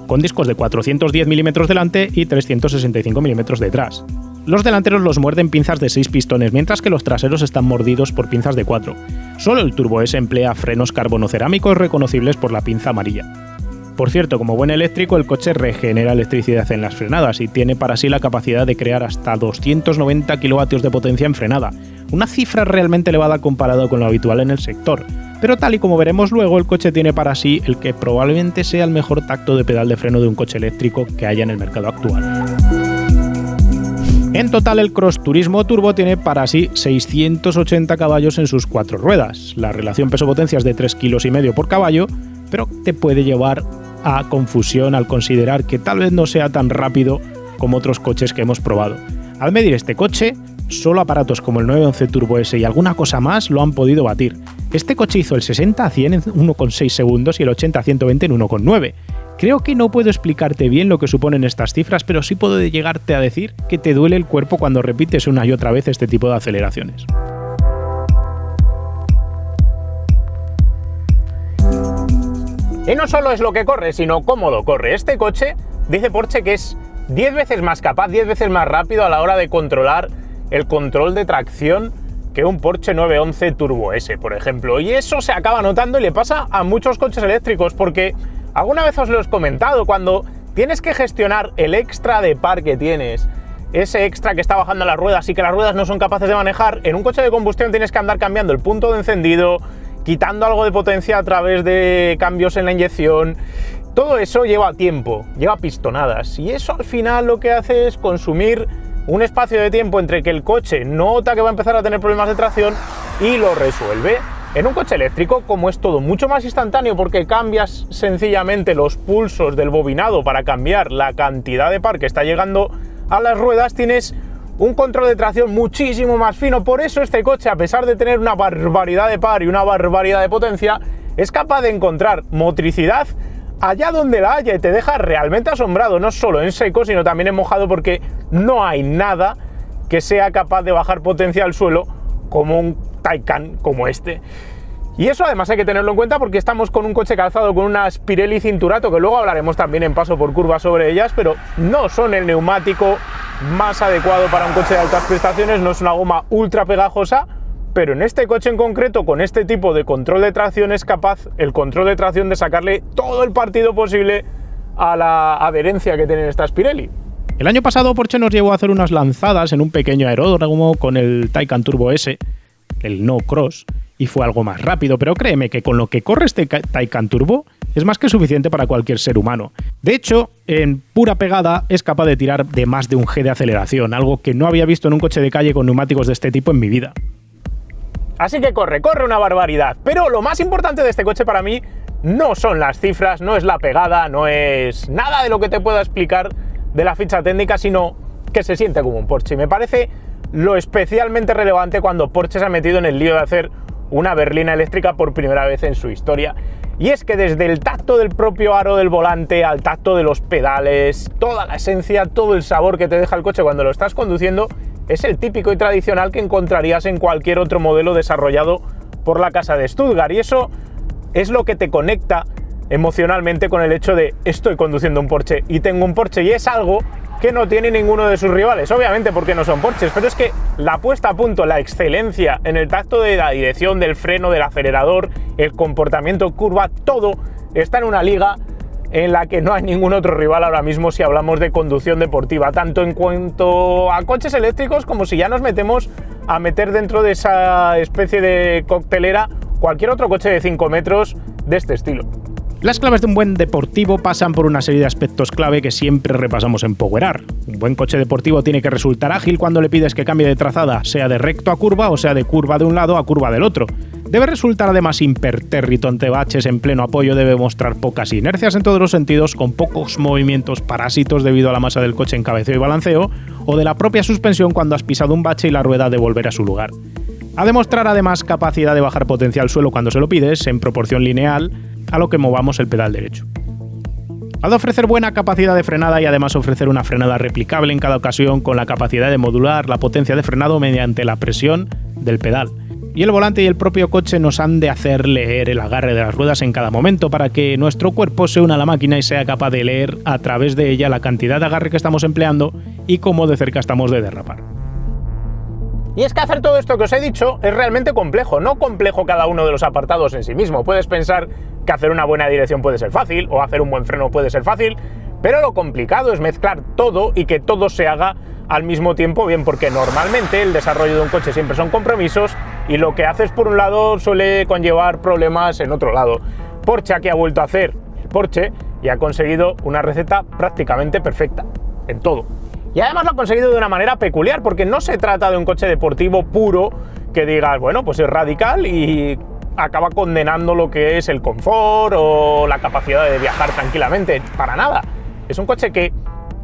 con discos de 410 mm delante y 365 mm detrás. Los delanteros los muerden pinzas de 6 pistones, mientras que los traseros están mordidos por pinzas de 4. Solo el Turbo S emplea frenos carbonocerámicos reconocibles por la pinza amarilla. Por cierto, como buen eléctrico, el coche regenera electricidad en las frenadas y tiene para sí la capacidad de crear hasta 290 kilovatios de potencia en frenada, una cifra realmente elevada comparado con lo habitual en el sector. Pero tal y como veremos luego, el coche tiene para sí el que probablemente sea el mejor tacto de pedal de freno de un coche eléctrico que haya en el mercado actual. En total, el Cross Turismo Turbo tiene para sí 680 caballos en sus 4 ruedas. La relación peso-potencia es de 3,5 kg por caballo, pero te puede llevar a confusión al considerar que tal vez no sea tan rápido como otros coches que hemos probado. Al medir este coche, solo aparatos como el 911 Turbo S y alguna cosa más lo han podido batir. Este coche hizo el 60 a 100 en 1,6 segundos y el 80 a 120 en 1,9. Creo que no puedo explicarte bien lo que suponen estas cifras, pero sí puedo llegarte a decir que te duele el cuerpo cuando repites una y otra vez este tipo de aceleraciones. Y no solo es lo que corre, sino cómo lo corre. Este coche, dice Porsche, que es 10 veces más capaz, 10 veces más rápido a la hora de controlar el control de tracción que un Porsche 911 Turbo S, por ejemplo. Y eso se acaba notando y le pasa a muchos coches eléctricos, porque alguna vez os lo he comentado, cuando tienes que gestionar el extra de par que tienes, ese extra que está bajando las ruedas y que las ruedas no son capaces de manejar, en un coche de combustión tienes que andar cambiando el punto de encendido, quitando algo de potencia a través de cambios en la inyección. Todo eso lleva tiempo, lleva pistonadas, y eso al final lo que hace es consumir un espacio de tiempo entre que el coche nota que va a empezar a tener problemas de tracción y lo resuelve. En un coche eléctrico, como es todo mucho más instantáneo porque cambias sencillamente los pulsos del bobinado para cambiar la cantidad de par que está llegando a las ruedas, tienes un control de tracción muchísimo más fino. Por eso este coche, a pesar de tener una barbaridad de par y una barbaridad de potencia, es capaz de encontrar motricidad allá donde la haya y te deja realmente asombrado, no solo en seco, sino también en mojado, porque no hay nada que sea capaz de bajar potencia al suelo como un Taycan como este. Y eso además hay que tenerlo en cuenta porque estamos con un coche calzado con unas Pirelli Cinturato, que luego hablaremos también en paso por curva sobre ellas, pero no son el neumático más adecuado para un coche de altas prestaciones. No es una goma ultra pegajosa, pero en este coche en concreto, con este tipo de control de tracción, es capaz el control de tracción de sacarle todo el partido posible a la adherencia que tienen estas Pirelli. El año pasado Porsche nos llevó a hacer unas lanzadas en un pequeño aeródromo con el Taycan Turbo S, el No Cross, y fue algo más rápido, pero créeme que con lo que corre este Taycan Turbo es más que suficiente para cualquier ser humano. De hecho, en pura pegada es capaz de tirar de más de un G de aceleración, algo que no había visto en un coche de calle con neumáticos de este tipo en mi vida. Así que corre una barbaridad, pero lo más importante de este coche para mí no son las cifras, no es la pegada, no es nada de lo que te pueda explicar de la ficha técnica, sino que se siente como un Porsche. Y me parece lo especialmente relevante cuando Porsche se ha metido en el lío de hacer una berlina eléctrica por primera vez en su historia. Y es que desde el tacto del propio aro del volante al tacto de los pedales, toda la esencia, todo el sabor que te deja el coche cuando lo estás conduciendo es el típico y tradicional que encontrarías en cualquier otro modelo desarrollado por la casa de Stuttgart. Y eso es lo que te conecta emocionalmente con el hecho de estoy conduciendo un Porsche y tengo un Porsche, y es algo que no tiene ninguno de sus rivales, obviamente porque no son Porsches, pero es que la puesta a punto, la excelencia en el tacto de la dirección, del freno, del acelerador, el comportamiento curva, todo está en una liga en la que no hay ningún otro rival ahora mismo si hablamos de conducción deportiva, tanto en cuanto a coches eléctricos como si ya nos metemos a meter dentro de esa especie de coctelera cualquier otro coche de 5 metros de este estilo. Las claves de un buen deportivo pasan por una serie de aspectos clave que siempre repasamos en Power Up. Un buen coche deportivo tiene que resultar ágil cuando le pides que cambie de trazada, sea de recto a curva o sea de curva de un lado a curva del otro. Debe resultar además impertérrito ante baches en pleno apoyo, debe mostrar pocas inercias en todos los sentidos, con pocos movimientos parásitos debido a la masa del coche en cabeceo y balanceo, o de la propia suspensión cuando has pisado un bache y la rueda de volver a su lugar. Ha de mostrar además capacidad de bajar potencia al suelo cuando se lo pides, en proporción lineal a lo que movamos el pedal derecho. Ha de ofrecer buena capacidad de frenada y además ofrecer una frenada replicable en cada ocasión, con la capacidad de modular la potencia de frenado mediante la presión del pedal. Y el volante y el propio coche nos han de hacer leer el agarre de las ruedas en cada momento para que nuestro cuerpo se una a la máquina y sea capaz de leer a través de ella la cantidad de agarre que estamos empleando y cómo de cerca estamos de derrapar. Y es que hacer todo esto que os he dicho es realmente complejo, no complejo cada uno de los apartados en sí mismo. Puedes pensar que hacer una buena dirección puede ser fácil, o hacer un buen freno puede ser fácil, pero lo complicado es mezclar todo y que todo se haga al mismo tiempo, bien porque normalmente el desarrollo de un coche siempre son compromisos y lo que haces por un lado suele conllevar problemas en otro lado. Porsche aquí ha vuelto a hacer el Porsche y ha conseguido una receta prácticamente perfecta en todo. Y además lo ha conseguido de una manera peculiar, porque no se trata de un coche deportivo puro que digas, bueno, pues es radical y acaba condenando lo que es el confort o la capacidad de viajar tranquilamente. Para nada. Es un coche que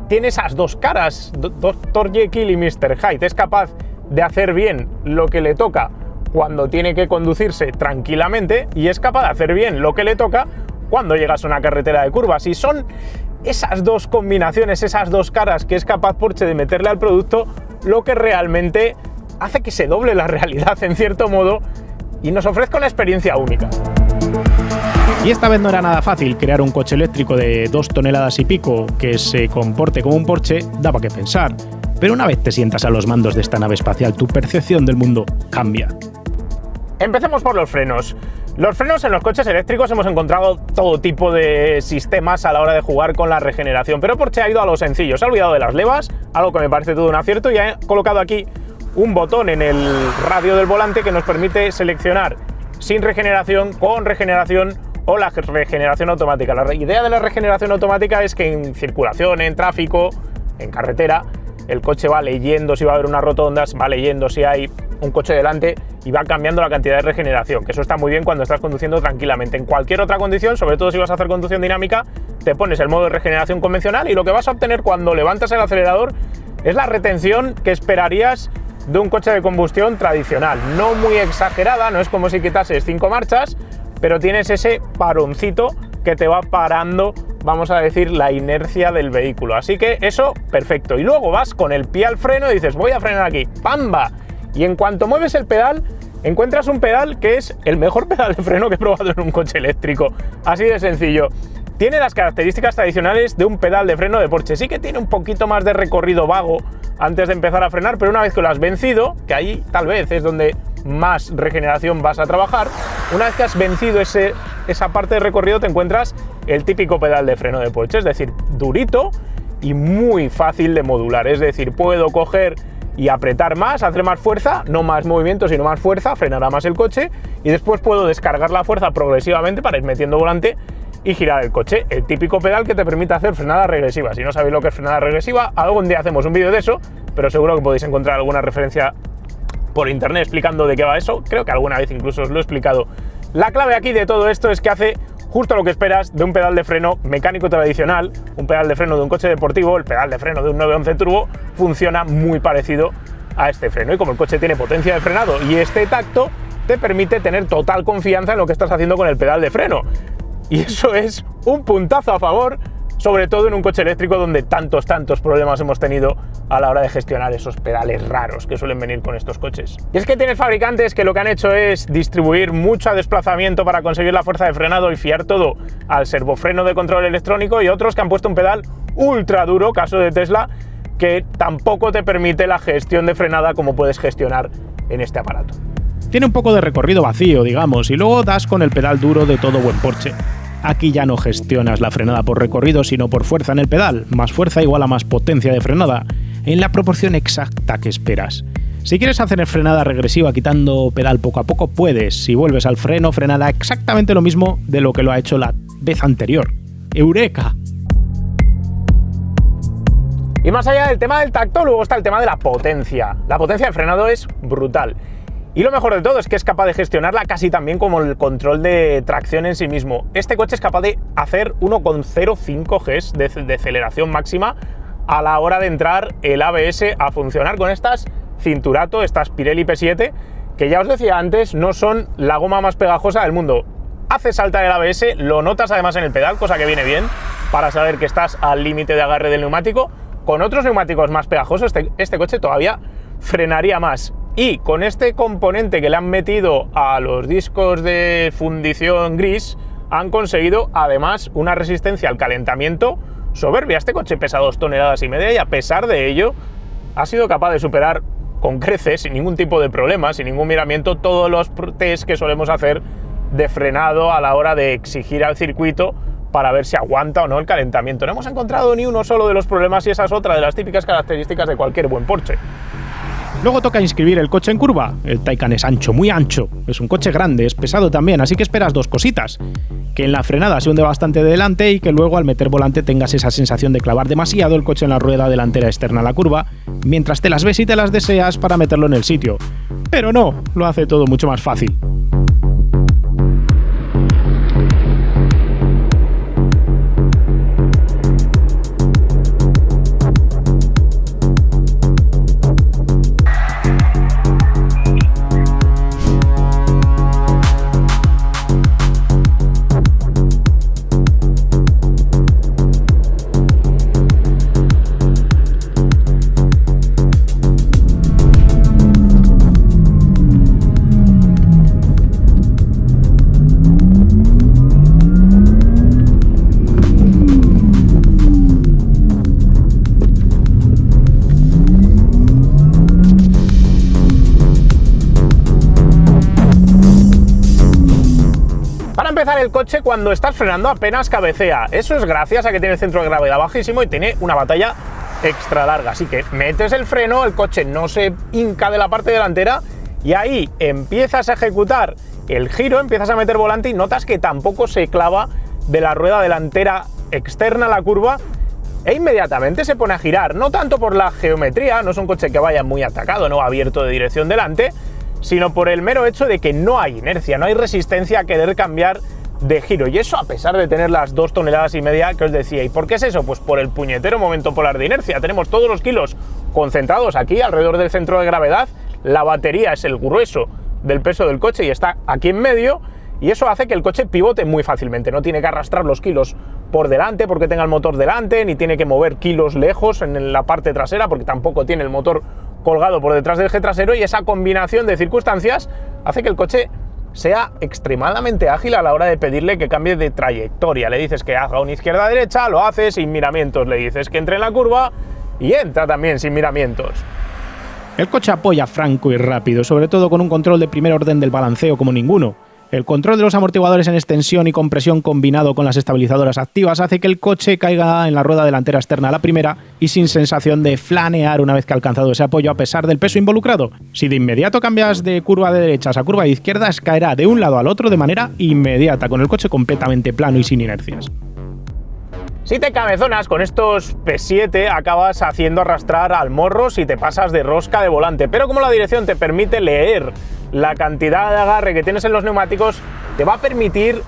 tiene esas dos caras, Dr. Jekyll y Mr. Hyde. Es capaz de hacer bien lo que le toca cuando tiene que conducirse tranquilamente y es capaz de hacer bien lo que le toca cuando llegas a una carretera de curvas. Y son esas dos combinaciones, esas dos caras que es capaz Porsche de meterle al producto lo que realmente hace que se doble la realidad en cierto modo y nos ofrezca una experiencia única. Y esta vez no era nada fácil. Crear un coche eléctrico de 2 toneladas y pico que se comporte como un Porsche daba que pensar. Pero una vez te sientas a los mandos de esta nave espacial, tu percepción del mundo cambia. Empecemos por los frenos. Los frenos en los coches eléctricos hemos encontrado todo tipo de sistemas a la hora de jugar con la regeneración, pero Porsche ha ido a lo sencillo, se ha olvidado de las levas, algo que me parece todo un acierto, y ha colocado aquí un botón en el radio del volante que nos permite seleccionar sin regeneración, con regeneración o la regeneración automática. La idea de la regeneración automática es que en circulación, en tráfico, en carretera, el coche va leyendo si va a haber unas rotondas, va leyendo si hay un coche delante y va cambiando la cantidad de regeneración, que eso está muy bien cuando estás conduciendo tranquilamente. En cualquier otra condición, sobre todo si vas a hacer conducción dinámica, te pones el modo de regeneración convencional y lo que vas a obtener cuando levantas el acelerador es la retención que esperarías de un coche de combustión tradicional. No muy exagerada, no es como si quitases 5 marchas, pero tienes ese paroncito que te va parando, vamos a decir, la inercia del vehículo. Así que eso, perfecto. Y luego vas con el pie al freno y dices, voy a frenar aquí, ¡pamba! Y en cuanto mueves el pedal, encuentras un pedal que es el mejor pedal de freno que he probado en un coche eléctrico. Así de sencillo. Tiene las características tradicionales de un pedal de freno de Porsche. Sí que tiene un poquito más de recorrido vago antes de empezar a frenar, pero una vez que lo has vencido, que ahí tal vez es donde más regeneración vas a trabajar. Una vez que has vencido esa parte de recorrido, te encuentras el típico pedal de freno de Porsche, es decir, durito y muy fácil de modular. Es decir, puedo coger y apretar más, hacer más fuerza, no más movimiento, sino más fuerza, frenará más el coche, y después puedo descargar la fuerza progresivamente para ir metiendo volante y girar el coche. El típico pedal que te permite hacer frenada regresiva. Si no sabéis lo que es frenada regresiva, algún día hacemos un vídeo de eso, pero seguro que podéis encontrar alguna referencia por internet explicando de qué va eso. Creo que alguna vez incluso os lo he explicado. La clave aquí de todo esto es que hace justo lo que esperas de un pedal de freno mecánico tradicional. Un pedal de freno de un coche deportivo, el pedal de freno de un 911 Turbo, funciona muy parecido a este freno, y como el coche tiene potencia de frenado y este tacto, te permite tener total confianza en lo que estás haciendo con el pedal de freno, y eso es un puntazo a favor, sobre todo en un coche eléctrico donde tantos problemas hemos tenido a la hora de gestionar esos pedales raros que suelen venir con estos coches. Y es que tienes fabricantes que lo que han hecho es distribuir mucho desplazamiento para conseguir la fuerza de frenado y fiar todo al servofreno de control electrónico, y otros que han puesto un pedal ultra duro, caso de Tesla, que tampoco te permite la gestión de frenada como puedes gestionar en este aparato. Tiene un poco de recorrido vacío, digamos, y luego das con el pedal duro de todo buen Porsche. Aquí ya no gestionas la frenada por recorrido, sino por fuerza en el pedal. Más fuerza igual a más potencia de frenada, en la proporción exacta que esperas. Si quieres hacer frenada regresiva quitando pedal poco a poco, puedes. Si vuelves al freno, frenará exactamente lo mismo de lo que lo ha hecho la vez anterior. ¡Eureka! Y más allá del tema del tacto, luego está el tema de la potencia. La potencia de frenado es brutal. Y lo mejor de todo es que es capaz de gestionarla casi tan bien como el control de tracción en sí mismo. Este coche es capaz de hacer 1,05 Gs de aceleración máxima a la hora de entrar el ABS a funcionar con estas Cinturato, estas Pirelli P7, que ya os decía antes, no son la goma más pegajosa del mundo. Hace saltar el ABS, lo notas además en el pedal, cosa que viene bien para saber que estás al límite de agarre del neumático. Con otros neumáticos más pegajosos, este coche todavía frenaría más. Y con este componente que le han metido a los discos de fundición gris, han conseguido además una resistencia al calentamiento soberbia. Este coche pesa 2,5 toneladas y a pesar de ello ha sido capaz de superar con creces, sin ningún tipo de problema, sin ningún miramiento, todos los test que solemos hacer de frenado a la hora de exigir al circuito para ver si aguanta o no el calentamiento. No hemos encontrado ni uno solo de los problemas, y esa es otra de las típicas características de cualquier buen Porsche. Luego toca inscribir el coche en curva. El Taycan es ancho, muy ancho. Es un coche grande, es pesado también, así que esperas dos cositas. Que en la frenada se hunde bastante de delante y que luego al meter volante tengas esa sensación de clavar demasiado el coche en la rueda delantera externa a la curva, mientras te las ves y te las deseas para meterlo en el sitio. Pero no, lo hace todo mucho más fácil. El coche cuando estás frenando apenas cabecea. Eso es gracias a que tiene el centro de gravedad bajísimo y tiene una batalla extra larga. Así que metes el freno, el coche no se hinca de la parte delantera y ahí empiezas a ejecutar el giro, empiezas a meter volante y notas que tampoco se clava de la rueda delantera externa a la curva e inmediatamente se pone a girar. No tanto por la geometría, no es un coche que vaya muy atacado, no abierto de dirección delante, sino por el mero hecho de que no hay inercia, no hay resistencia a querer cambiar de giro, y eso a pesar de tener las 2,5 toneladas que os decía. ¿Y por qué es eso? Pues por el puñetero momento polar de inercia. Tenemos todos los kilos concentrados aquí alrededor del centro de gravedad, la batería es el grueso del peso del coche y está aquí en medio, y eso hace que el coche pivote muy fácilmente. No tiene que arrastrar los kilos por delante porque tenga el motor delante, ni tiene que mover kilos lejos en la parte trasera porque tampoco tiene el motor colgado por detrás del eje trasero, y esa combinación de circunstancias hace que el coche sea extremadamente ágil a la hora de pedirle que cambie de trayectoria. Le dices que haga una izquierda-derecha, lo hace sin miramientos. Le dices que entre en la curva y entra también sin miramientos. El coche apoya franco y rápido, sobre todo con un control de primer orden del balanceo como ninguno. El control de los amortiguadores en extensión y compresión combinado con las estabilizadoras activas hace que el coche caiga en la rueda delantera externa a la primera y sin sensación de flanear una vez que ha alcanzado ese apoyo a pesar del peso involucrado. Si de inmediato cambias de curva de derechas a curva de izquierdas, caerá de un lado al otro de manera inmediata, con el coche completamente plano y sin inercias. Si te cabezonas con estos P7 acabas haciendo arrastrar al morro si te pasas de rosca de volante, pero como la dirección te permite leer la cantidad de agarre que tienes en los neumáticos, te va a permitir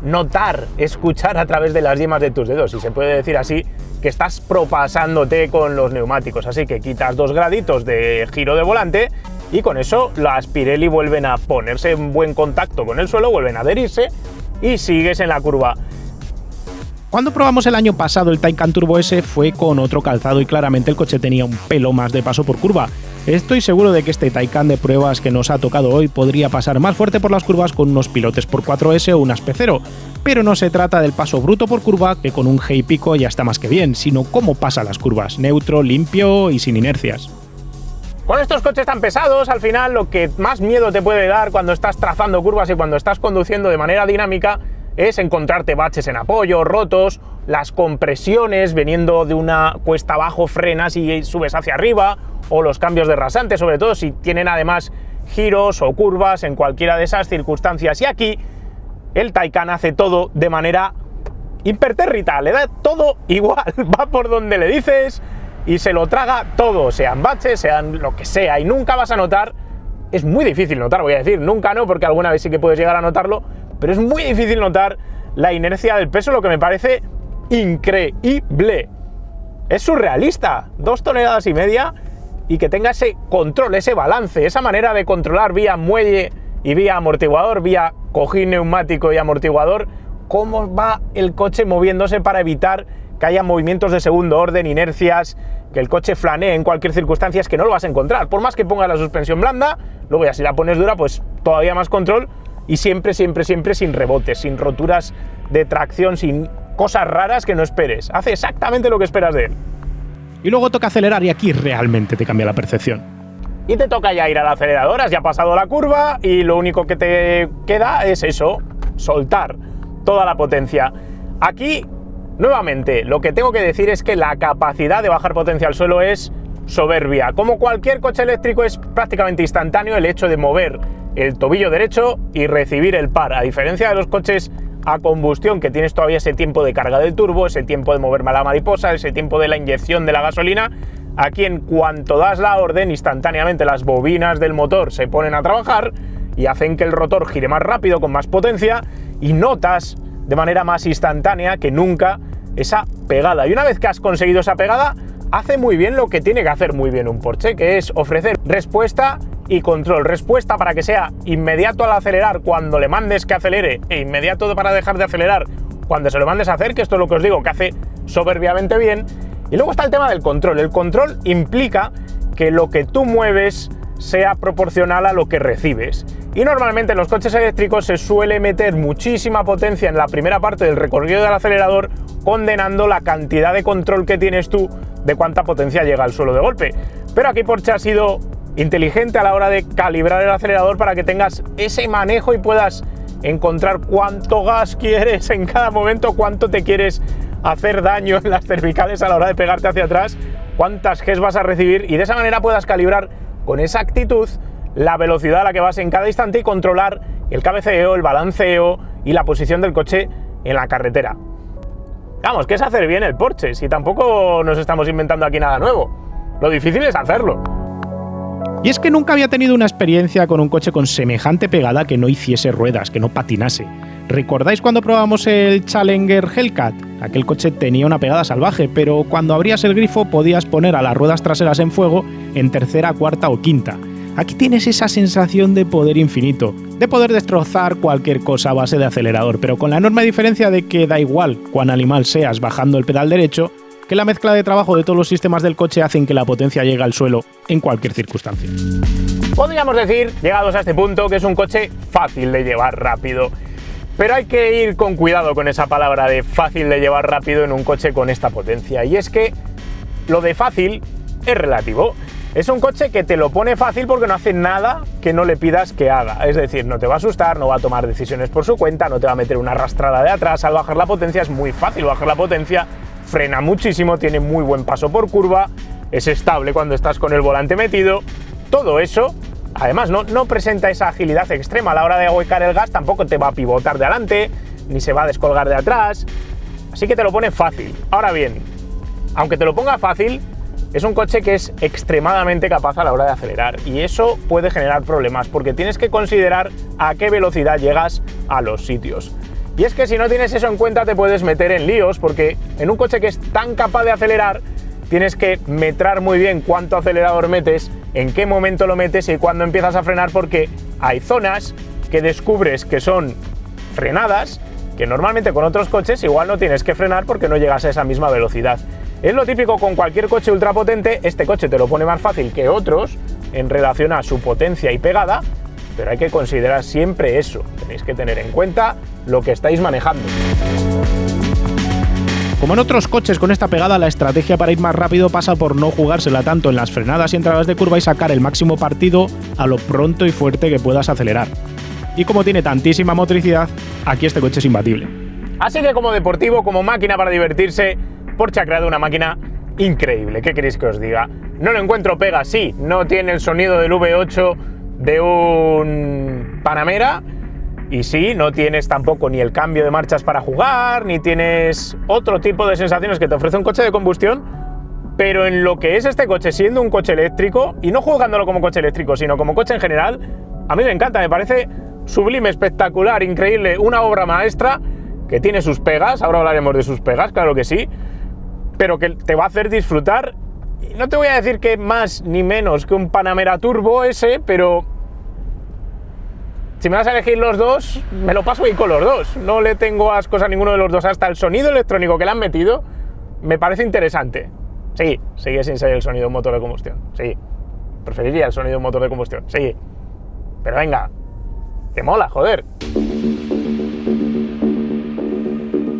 notar, escuchar a través de las yemas de tus dedos, si se puede decir así, que estás propasándote con los neumáticos. Así que quitas 2 graditos de giro de volante y con eso las Pirelli vuelven a ponerse en buen contacto con el suelo, vuelven a adherirse y sigues en la curva. Cuando probamos el año pasado el Taycan Turbo S fue con otro calzado y claramente el coche tenía un pelo más de paso por curva. Estoy seguro de que este Taycan de pruebas que nos ha tocado hoy podría pasar más fuerte por las curvas con unos pilotes por 4S o unas P0, pero no se trata del paso bruto por curva, que con un G y pico ya está más que bien, sino cómo pasa las curvas, neutro, limpio y sin inercias. Con estos coches tan pesados, al final lo que más miedo te puede dar cuando estás trazando curvas y cuando estás conduciendo de manera dinámica es encontrarte baches en apoyo, rotos, las compresiones viniendo de una cuesta abajo, frenas y subes hacia arriba, o los cambios de rasante, sobre todo si tienen además giros o curvas en cualquiera de esas circunstancias. Y aquí el Taycan hace todo de manera impertérrita, le da todo igual, va por donde le dices y se lo traga todo, sean baches, sean lo que sea, y nunca vas a notar, es muy difícil notar, voy a decir, nunca no, porque alguna vez sí que puedes llegar a notarlo, pero es muy difícil notar la inercia del peso, lo que me parece increíble. Es surrealista, 2,5 toneladas y que tenga ese control, ese balance, esa manera de controlar vía muelle y vía amortiguador, vía cojín neumático y amortiguador, cómo va el coche moviéndose para evitar que haya movimientos de segundo orden, inercias, que el coche flanee en cualquier circunstancia, es que no lo vas a encontrar. Por más que pongas la suspensión blanda, luego ya si la pones dura, pues todavía más control, y siempre sin rebotes, sin roturas de tracción, sin cosas raras que no esperes. Hace exactamente lo que esperas de él. Y luego toca acelerar y aquí realmente te cambia la percepción. Y te toca ya ir al acelerador, has ya pasado la curva y lo único que te queda es eso, soltar toda la potencia. Aquí, nuevamente, lo que tengo que decir es que la capacidad de bajar potencia al suelo es soberbia. Como cualquier coche eléctrico es prácticamente instantáneo el hecho de mover el tobillo derecho y recibir el par, a diferencia de los coches a combustión, que tienes todavía ese tiempo de carga del turbo, ese tiempo de mover la mariposa, ese tiempo de la inyección de la gasolina. Aquí, en cuanto das la orden, instantáneamente las bobinas del motor se ponen a trabajar y hacen que el rotor gire más rápido, con más potencia, y notas de manera más instantánea que nunca esa pegada. Y una vez que has conseguido esa pegada, hace muy bien lo que tiene que hacer muy bien un Porsche, que es ofrecer respuesta y control. Respuesta para que sea inmediato al acelerar cuando le mandes que acelere, e inmediato para dejar de acelerar cuando se lo mandes a hacer, que esto es lo que os digo, que hace soberbiamente bien. Y luego está el tema del control. El control implica que lo que tú mueves sea proporcional a lo que recibes. Y normalmente en los coches eléctricos se suele meter muchísima potencia en la primera parte del recorrido del acelerador, condenando la cantidad de control que tienes tú de cuánta potencia llega al suelo de golpe. Pero aquí Porsche ha sido inteligente a la hora de calibrar el acelerador para que tengas ese manejo y puedas encontrar cuánto gas quieres en cada momento, cuánto te quieres hacer daño en las cervicales a la hora de pegarte hacia atrás, cuántas Gs vas a recibir, y de esa manera puedas calibrar con exactitud la velocidad a la que vas en cada instante y controlar el cabeceo, el balanceo y la posición del coche en la carretera. Vamos, que es hacer bien el Porsche, si tampoco nos estamos inventando aquí nada nuevo. Lo difícil es hacerlo. Y es que nunca había tenido una experiencia con un coche con semejante pegada que no hiciese ruedas, que no patinase. ¿Recordáis cuando probamos el Challenger Hellcat? Aquel coche tenía una pegada salvaje, pero cuando abrías el grifo podías poner a las ruedas traseras en fuego en tercera, cuarta o quinta. Aquí tienes esa sensación de poder infinito, de poder destrozar cualquier cosa a base de acelerador, pero con la enorme diferencia de que da igual cuán animal seas bajando el pedal derecho, que la mezcla de trabajo de todos los sistemas del coche hacen que la potencia llegue al suelo en cualquier circunstancia. Podríamos decir, llegados a este punto, que es un coche fácil de llevar rápido. Pero hay que ir con cuidado con esa palabra de fácil de llevar rápido en un coche con esta potencia. Y es que lo de fácil es relativo. Es un coche que te lo pone fácil porque no hace nada que no le pidas que haga. Es decir, no te va a asustar, no va a tomar decisiones por su cuenta, no te va a meter una arrastrada de atrás. Al bajar la potencia es muy fácil bajar la potencia, frena muchísimo, tiene muy buen paso por curva, es estable cuando estás con el volante metido. Todo eso, además, no presenta esa agilidad extrema a la hora de ahuecar el gas, tampoco te va a pivotar de adelante, ni se va a descolgar de atrás. Así que te lo pone fácil. Ahora bien, aunque te lo ponga fácil, es un coche que es extremadamente capaz a la hora de acelerar y eso puede generar problemas porque tienes que considerar a qué velocidad llegas a los sitios. Y es que si no tienes eso en cuenta te puedes meter en líos porque en un coche que es tan capaz de acelerar tienes que metrar muy bien cuánto acelerador metes, en qué momento lo metes y cuándo empiezas a frenar porque hay zonas que descubres que son frenadas que normalmente con otros coches igual no tienes que frenar porque no llegas a esa misma velocidad. Es lo típico con cualquier coche ultrapotente, este coche te lo pone más fácil que otros en relación a su potencia y pegada, pero hay que considerar siempre eso, tenéis que tener en cuenta lo que estáis manejando. Como en otros coches con esta pegada, la estrategia para ir más rápido pasa por no jugársela tanto en las frenadas y entradas de curva y sacar el máximo partido a lo pronto y fuerte que puedas acelerar. Y como tiene tantísima motricidad, aquí este coche es imbatible. Así que como deportivo, como máquina para divertirse, Porsche ha creado una máquina increíble. ¿Qué queréis que os diga? No lo encuentro pega, sí, no tiene el sonido del V8 de un Panamera y sí, no tienes tampoco ni el cambio de marchas para jugar, ni tienes otro tipo de sensaciones que te ofrece un coche de combustión, pero en lo que es este coche, siendo un coche eléctrico, y no jugándolo como coche eléctrico, sino como coche en general, a mí me encanta, me parece sublime, espectacular, increíble, una obra maestra que tiene sus pegas, ahora hablaremos de sus pegas, claro que sí, pero que te va a hacer disfrutar. No te voy a decir que más ni menos que un Panamera Turbo S, pero si me vas a elegir los dos, me lo paso bien con los dos. No le tengo ascos a ninguno de los dos. Hasta el sonido electrónico que le han metido me parece interesante. Sí, sigue sin ser el sonido de un motor de combustión. Sí, preferiría el sonido de un motor de combustión. Sí, pero venga, te mola, joder.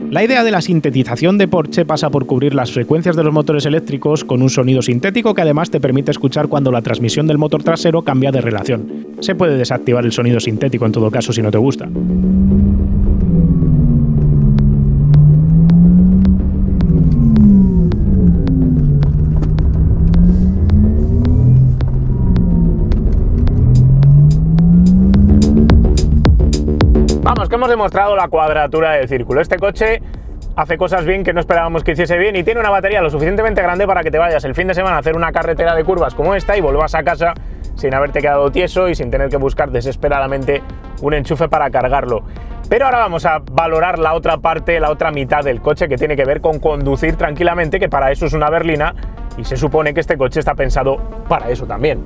La idea de la sintetización de Porsche pasa por cubrir las frecuencias de los motores eléctricos con un sonido sintético que además te permite escuchar cuando la transmisión del motor trasero cambia de relación. Se puede desactivar el sonido sintético en todo caso si no te gusta. Vamos, que hemos demostrado la cuadratura del círculo. Este coche hace cosas bien que no esperábamos que hiciese bien y tiene una batería lo suficientemente grande para que te vayas el fin de semana a hacer una carretera de curvas como esta y vuelvas a casa sin haberte quedado tieso y sin tener que buscar desesperadamente un enchufe para cargarlo. Pero ahora vamos a valorar la otra parte, la otra mitad del coche que tiene que ver con conducir tranquilamente, que para eso es una berlina y se supone que este coche está pensado para eso también.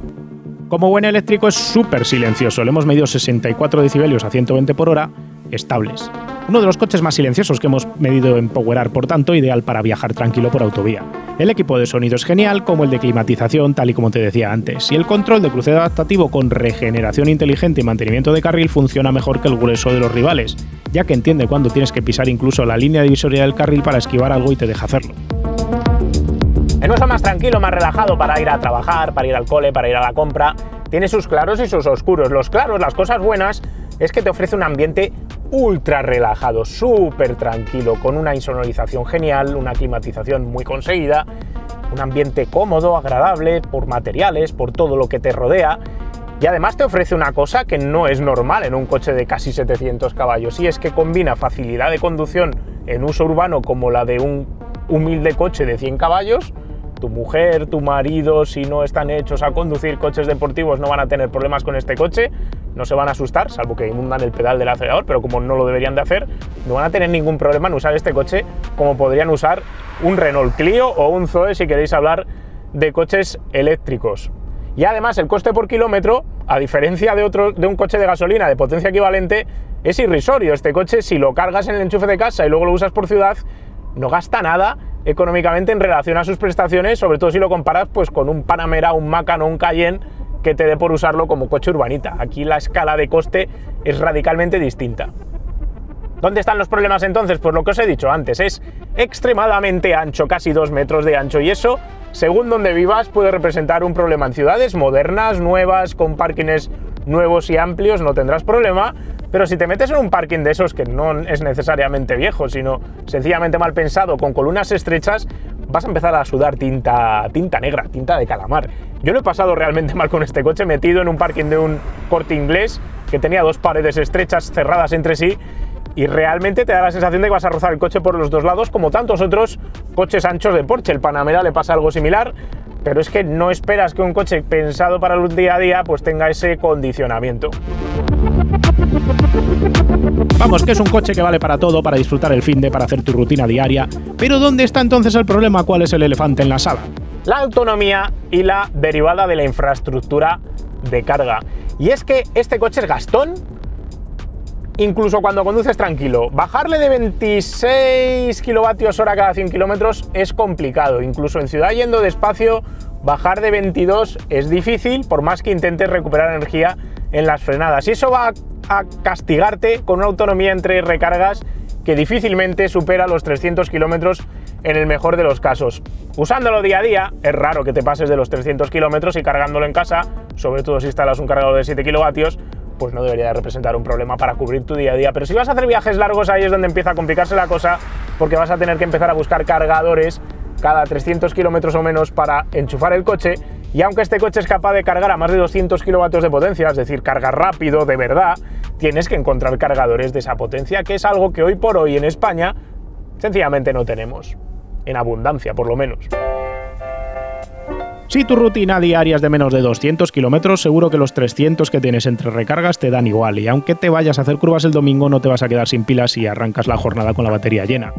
Como buen eléctrico es súper silencioso, le hemos medido 64 decibelios a 120 por hora, estables. Uno de los coches más silenciosos que hemos medido en Powerar, por tanto, ideal para viajar tranquilo por autovía. El equipo de sonido es genial, como el de climatización, tal y como te decía antes, y el control de crucero adaptativo con regeneración inteligente y mantenimiento de carril funciona mejor que el grueso de los rivales, ya que entiende cuando tienes que pisar incluso la línea divisoria del carril para esquivar algo y te deja hacerlo. En uso más tranquilo, más relajado para ir a trabajar, para ir al cole, para ir a la compra, tiene sus claros y sus oscuros. Los claros, las cosas buenas, es que te ofrece un ambiente ultra relajado, súper tranquilo, con una insonorización genial, una climatización muy conseguida, un ambiente cómodo, agradable, por materiales, por todo lo que te rodea, y además te ofrece una cosa que no es normal en un coche de casi 700 caballos, y es que combina facilidad de conducción en uso urbano como la de un humilde coche de 100 caballos, tu mujer, tu marido, si no están hechos a conducir coches deportivos, no van a tener problemas con este coche, no se van a asustar, salvo que inundan el pedal del acelerador, pero como no lo deberían de hacer, no van a tener ningún problema en usar este coche como podrían usar un Renault Clio o un Zoe si queréis hablar de coches eléctricos. Y además el coste por kilómetro, a diferencia de un coche de gasolina de potencia equivalente, es irrisorio. Este coche, si lo cargas en el enchufe de casa y luego lo usas por ciudad, no gasta nada económicamente en relación a sus prestaciones, sobre todo si lo comparas pues con un Panamera, un Macan o un Cayenne que te dé por usarlo como coche urbanita. Aquí la escala de coste es radicalmente distinta. ¿Dónde están los problemas entonces? Pues lo que os he dicho antes, es extremadamente ancho, casi 2 metros de ancho, y eso según donde vivas, puede representar un problema. En ciudades modernas, nuevas, con parkings nuevos y amplios, no tendrás problema, pero si te metes en un parking de esos que no es necesariamente viejo, sino sencillamente mal pensado, con columnas estrechas, vas a empezar a sudar tinta negra, tinta de calamar. Yo lo he pasado realmente mal con este coche, metido en un parking de un Corte Inglés que tenía dos paredes estrechas cerradas entre sí, y realmente te da la sensación de que vas a rozar el coche por los dos lados, como tantos otros coches anchos de Porsche. El Panamera le pasa algo similar, pero es que no esperas que un coche pensado para el día a día pues tenga ese condicionamiento. Vamos, que es un coche que vale para todo, para disfrutar el finde, para hacer tu rutina diaria. Pero ¿dónde está entonces el problema? ¿Cuál es el elefante en la sala? La autonomía y la derivada de la infraestructura de carga. Y es que este coche es gastón, incluso cuando conduces tranquilo. Bajarle de 26 kilovatios hora cada 100 kilómetros es complicado. Incluso en ciudad yendo despacio, bajar de 22 es difícil, por más que intentes recuperar energía en las frenadas. Y eso va a castigarte con una autonomía entre recargas que difícilmente supera los 300 kilómetros en el mejor de los casos. Usándolo día a día, es raro que te pases de los 300 kilómetros, y cargándolo en casa, sobre todo si instalas un cargador de 7 kilovatios, pues no debería de representar un problema para cubrir tu día a día. Pero si vas a hacer viajes largos, ahí es donde empieza a complicarse la cosa, porque vas a tener que empezar a buscar cargadores cada 300 kilómetros o menos para enchufar el coche, y aunque este coche es capaz de cargar a más de 200 kilovatios de potencia, es decir, carga rápido de verdad, tienes que encontrar cargadores de esa potencia, que es algo que hoy por hoy en España sencillamente no tenemos, en abundancia por lo menos. Si tu rutina diaria es de menos de 200 kilómetros, seguro que los 300 que tienes entre recargas te dan igual, y aunque te vayas a hacer curvas el domingo, no te vas a quedar sin pilas si arrancas la jornada con la batería llena.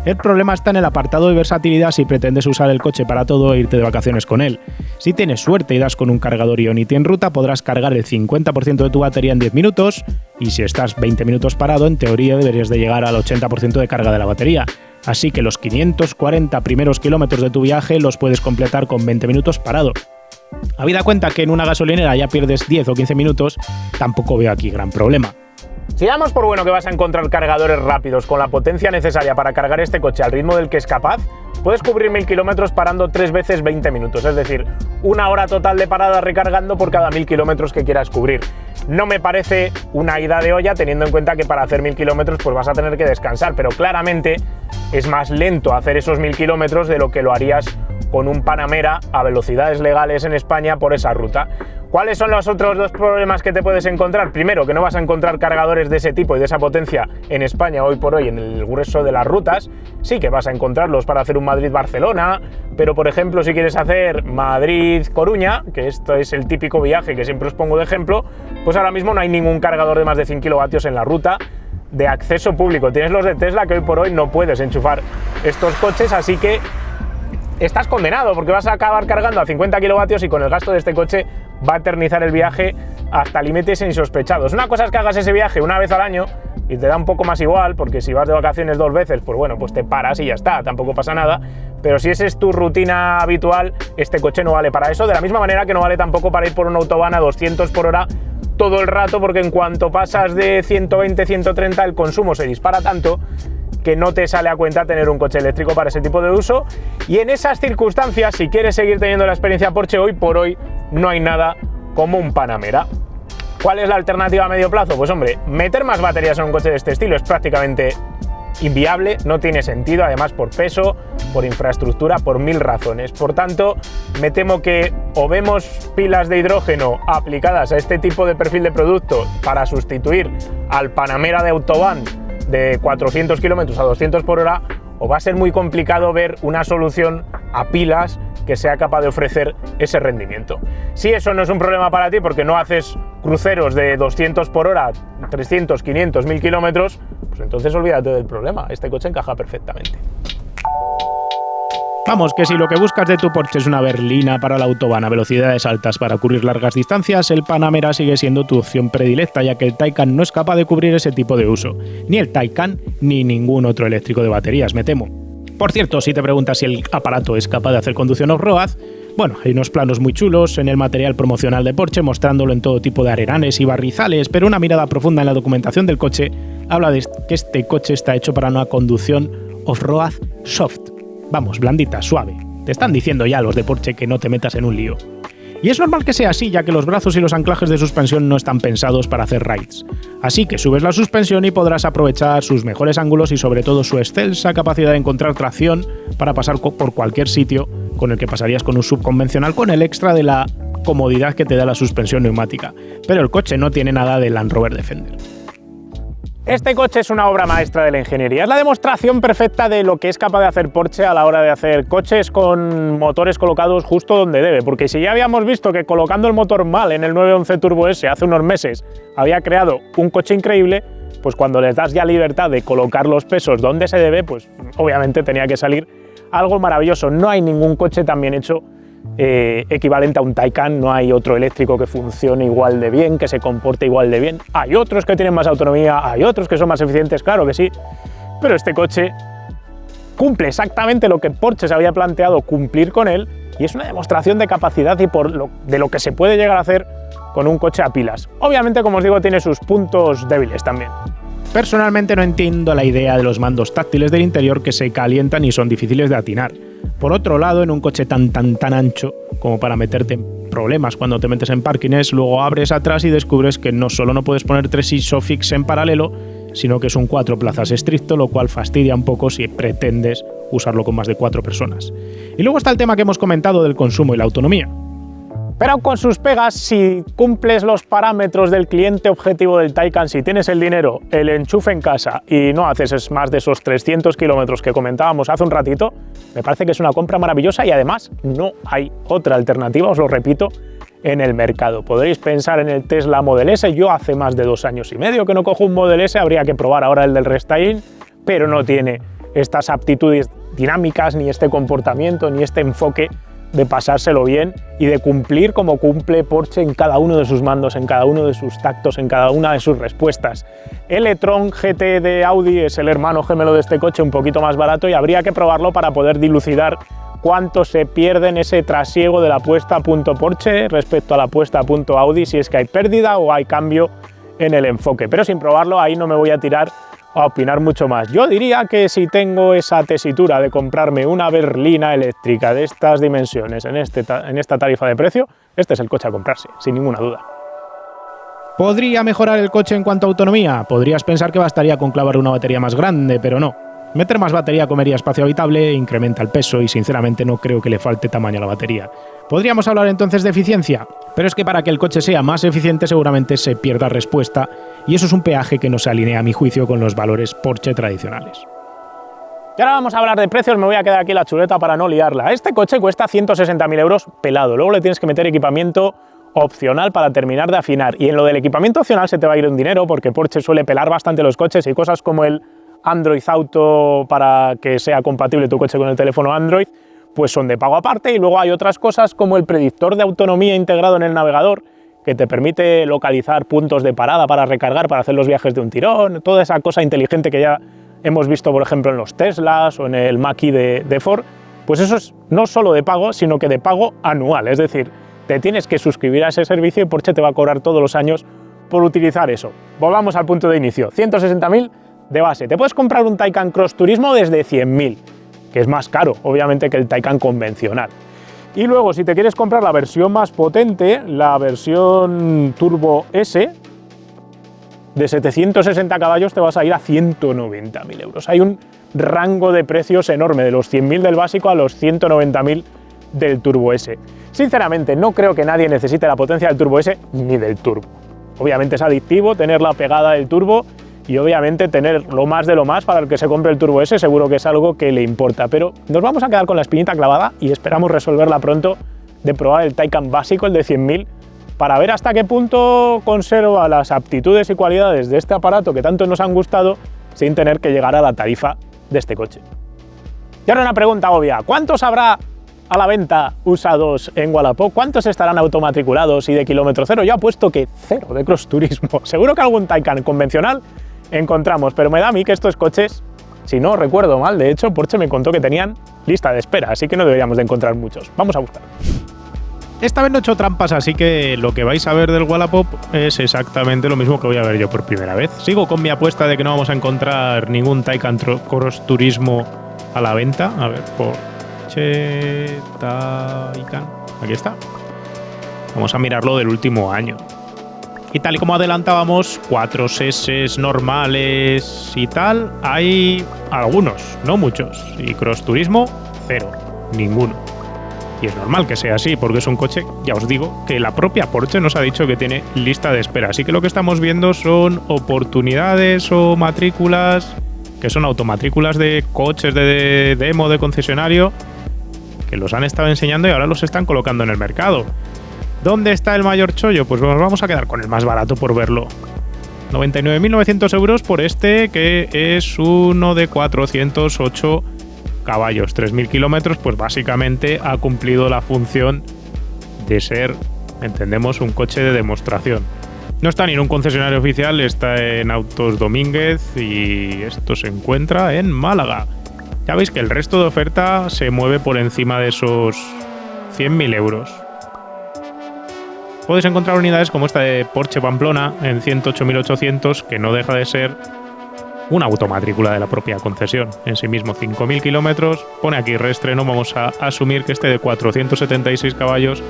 El problema está en el apartado de versatilidad si pretendes usar el coche para todo e irte de vacaciones con él. Si tienes suerte y das con un cargador Ionity en ruta, podrás cargar el 50% de tu batería en 10 minutos, y si estás 20 minutos parado, en teoría deberías de llegar al 80% de carga de la batería. Así que los 540 primeros kilómetros de tu viaje los puedes completar con 20 minutos parado. Habida cuenta que en una gasolinera ya pierdes 10 o 15 minutos, tampoco veo aquí gran problema. Si damos por bueno que vas a encontrar cargadores rápidos con la potencia necesaria para cargar este coche al ritmo del que es capaz, puedes cubrir 1000 kilómetros parando 3 veces 20 minutos, es decir, una hora total de parada recargando por cada 1000 kilómetros que quieras cubrir. No me parece una ida de olla, teniendo en cuenta que para hacer 1000 kilómetros pues vas a tener que descansar, pero claramente es más lento hacer esos 1000 kilómetros de lo que lo harías con un Panamera a velocidades legales en España por esa ruta. ¿Cuáles son los otros dos problemas que te puedes encontrar? Primero, que no vas a encontrar cargadores de ese tipo y de esa potencia en España hoy por hoy en el grueso de las rutas. Sí que vas a encontrarlos para hacer un Madrid-Barcelona, pero por ejemplo si quieres hacer Madrid-Coruña, que esto es el típico viaje que siempre os pongo de ejemplo, pues ahora mismo no hay ningún cargador de más de 100 kilovatios en la ruta de acceso público. Tienes los de Tesla, que hoy por hoy no puedes enchufar estos coches, así que estás condenado, porque vas a acabar cargando a 50 kilovatios y con el gasto de este coche va a eternizar el viaje hasta límites insospechados. Una cosa es que hagas ese viaje una vez al año y te da un poco más igual, porque si vas de vacaciones 2 veces, pues bueno, pues te paras y ya está, tampoco pasa nada. Pero si esa es tu rutina habitual, este coche no vale para eso, de la misma manera que no vale tampoco para ir por una autobahn a 200 por hora todo el rato, porque en cuanto pasas de 120, 130 el consumo se dispara tanto que no te sale a cuenta tener un coche eléctrico para ese tipo de uso. Y en esas circunstancias, si quieres seguir teniendo la experiencia Porsche, hoy por hoy no hay nada como un Panamera. ¿Cuál es la alternativa a medio plazo? Pues hombre, meter más baterías en un coche de este estilo es prácticamente inviable, no tiene sentido, además por peso, por infraestructura, por 1000 razones. Por tanto, me temo que o vemos pilas de hidrógeno aplicadas a este tipo de perfil de producto para sustituir al Panamera de autobahn de 400 kilómetros a 200 por hora, o va a ser muy complicado ver una solución a pilas que sea capaz de ofrecer ese rendimiento. Si eso no es un problema para ti porque no haces cruceros de 200 por hora, 300, 500, 1000 kilómetros, pues entonces olvídate del problema, este coche encaja perfectamente. Vamos, que si lo que buscas de tu Porsche es una berlina para la autobahn a velocidades altas para cubrir largas distancias, el Panamera sigue siendo tu opción predilecta, ya que el Taycan no es capaz de cubrir ese tipo de uso. Ni el Taycan, ni ningún otro eléctrico de baterías, me temo. Por cierto, si te preguntas si el aparato es capaz de hacer conducción off-road, bueno, hay unos planos muy chulos en el material promocional de Porsche mostrándolo en todo tipo de arenanes y barrizales, pero una mirada profunda en la documentación del coche habla de que este coche está hecho para una conducción off-road soft. Vamos, blandita, suave. Te están diciendo ya los de Porsche que no te metas en un lío. Y es normal que sea así, ya que los brazos y los anclajes de suspensión no están pensados para hacer rides. Así que subes la suspensión y podrás aprovechar sus mejores ángulos y sobre todo su excelsa capacidad de encontrar tracción para pasar por cualquier sitio con el que pasarías con un SUV convencional, con el extra de la comodidad que te da la suspensión neumática. Pero el coche no tiene nada de Land Rover Defender. Este coche es una obra maestra de la ingeniería, es la demostración perfecta de lo que es capaz de hacer Porsche a la hora de hacer coches con motores colocados justo donde debe, porque si ya habíamos visto que colocando el motor mal en el 911 Turbo S hace unos meses había creado un coche increíble, pues cuando les das ya libertad de colocar los pesos donde se debe, pues obviamente tenía que salir algo maravilloso. No hay ningún coche tan bien hecho equivalente a un Taycan, no hay otro eléctrico que funcione igual de bien, que se comporte igual de bien. Hay otros que tienen más autonomía, hay otros que son más eficientes, claro que sí, pero este coche cumple exactamente lo que Porsche se había planteado cumplir con él y es una demostración de capacidad y de lo que se puede llegar a hacer con un coche a pilas. Obviamente, como os digo, tiene sus puntos débiles también. Personalmente no entiendo la idea de los mandos táctiles del interior que se calientan y son difíciles de atinar. Por otro lado, en un coche tan ancho como para meterte en problemas cuando te metes en parkings, luego abres atrás y descubres que no solo no puedes poner 3 ISOFIX en paralelo, sino que es un 4 plazas estricto, lo cual fastidia un poco si pretendes usarlo con más de 4 personas. Y luego está el tema que hemos comentado del consumo y la autonomía. Pero con sus pegas, si cumples los parámetros del cliente objetivo del Taycan, si tienes el dinero, el enchufe en casa y no haces más de esos 300 kilómetros que comentábamos hace un ratito, me parece que es una compra maravillosa y además no hay otra alternativa, os lo repito, en el mercado. Podréis pensar en el Tesla Model S, yo hace más de 2 años y medio que no cojo un Model S, habría que probar ahora el del restyling, pero no tiene estas aptitudes dinámicas, ni este comportamiento, ni este enfoque de pasárselo bien y de cumplir como cumple Porsche en cada uno de sus mandos, en cada uno de sus tactos, en cada una de sus respuestas. El e-tron GT de Audi es el hermano gemelo de este coche, un poquito más barato y habría que probarlo para poder dilucidar cuánto se pierde en ese trasiego de la puesta a punto Porsche respecto a la puesta a punto Audi, si es que hay pérdida o hay cambio en el enfoque. Pero sin probarlo, ahí no me voy a tirar a opinar mucho más. Yo diría que si tengo esa tesitura de comprarme una berlina eléctrica de estas dimensiones en esta tarifa de precio, este es el coche a comprarse, sin ninguna duda. ¿Podría mejorar el coche en cuanto a autonomía? Podrías pensar que bastaría con clavar una batería más grande, pero no. Meter más batería comería espacio habitable, incrementa el peso y sinceramente no creo que le falte tamaño a la batería. ¿Podríamos hablar entonces de eficiencia? Pero es que para que el coche sea más eficiente seguramente se pierda respuesta y eso es un peaje que no se alinea a mi juicio con los valores Porsche tradicionales. Y ahora vamos a hablar de precios, me voy a quedar aquí la chuleta para no liarla. Este coche cuesta 160.000 euros pelado, luego le tienes que meter equipamiento opcional para terminar de afinar y en lo del equipamiento opcional se te va a ir un dinero porque Porsche suele pelar bastante los coches y cosas como el Android Auto para que sea compatible tu coche con el teléfono Android, pues son de pago aparte y luego hay otras cosas como el predictor de autonomía integrado en el navegador que te permite localizar puntos de parada para recargar, para hacer los viajes de un tirón, toda esa cosa inteligente que ya hemos visto por ejemplo en los Teslas o en el Mach-E de Ford, pues eso es no solo de pago, sino que de pago anual, es decir, te tienes que suscribir a ese servicio y Porsche te va a cobrar todos los años por utilizar eso. Volvamos al punto de inicio, 160.000 de base. Te puedes comprar un Taycan Cross Turismo desde 100.000, que es más caro, obviamente, que el Taycan convencional. Y luego, si te quieres comprar la versión más potente, la versión Turbo S, de 760 caballos te vas a ir a 190.000 euros. Hay un rango de precios enorme, de los 100.000 del básico a los 190.000 del Turbo S. Sinceramente, no creo que nadie necesite la potencia del Turbo S ni del Turbo. Obviamente es adictivo tener la pegada del Turbo y obviamente tener lo más de lo más para el que se compre el Turbo S seguro que es algo que le importa, pero nos vamos a quedar con la espinita clavada y esperamos resolverla pronto de probar el Taycan básico, el de 100.000, para ver hasta qué punto conserva las aptitudes y cualidades de este aparato que tanto nos han gustado sin tener que llegar a la tarifa de este coche. Y ahora una pregunta obvia, ¿cuántos habrá a la venta usados en Wallapop? ¿Cuántos estarán automatriculados y de kilómetro cero? Yo apuesto que 0 de cross turismo. Seguro que algún Taycan convencional encontramos, pero me da a mí que estos coches, si no recuerdo mal, de hecho Porsche me contó que tenían lista de espera, así que no deberíamos de encontrar muchos. Vamos a buscar. Esta vez no he hecho trampas, así que lo que vais a ver del Wallapop es exactamente lo mismo que voy a ver yo por primera vez. Sigo con mi apuesta de que no vamos a encontrar ningún Taycan Cross Turismo a la venta. A ver, por Porsche Taycan. Aquí está. Vamos a mirarlo del último año. Y tal y como adelantábamos, 4S normales y tal, hay algunos, no muchos. Y Cross Turismo, cero, ninguno. Y es normal que sea así, porque es un coche, ya os digo, que la propia Porsche nos ha dicho que tiene lista de espera. Así que lo que estamos viendo son oportunidades o matrículas, que son automatrículas de coches de demo de concesionario, que los han estado enseñando y ahora los están colocando en el mercado. ¿Dónde está el mayor chollo? Pues nos vamos a quedar con el más barato por verlo. 99.900 euros por este, que es uno de 408 caballos, 3.000 kilómetros, pues básicamente ha cumplido la función de ser, entendemos, un coche de demostración. No está ni en un concesionario oficial, está en Autos Domínguez y esto se encuentra en Málaga. Ya veis que el resto de oferta se mueve por encima de esos 100.000 euros. Puedes encontrar unidades como esta de Porsche Pamplona en 108.800, que no deja de ser una automatrícula de la propia concesión. En sí mismo 5.000 kilómetros, pone aquí reestreno, vamos a asumir que este de 476 caballos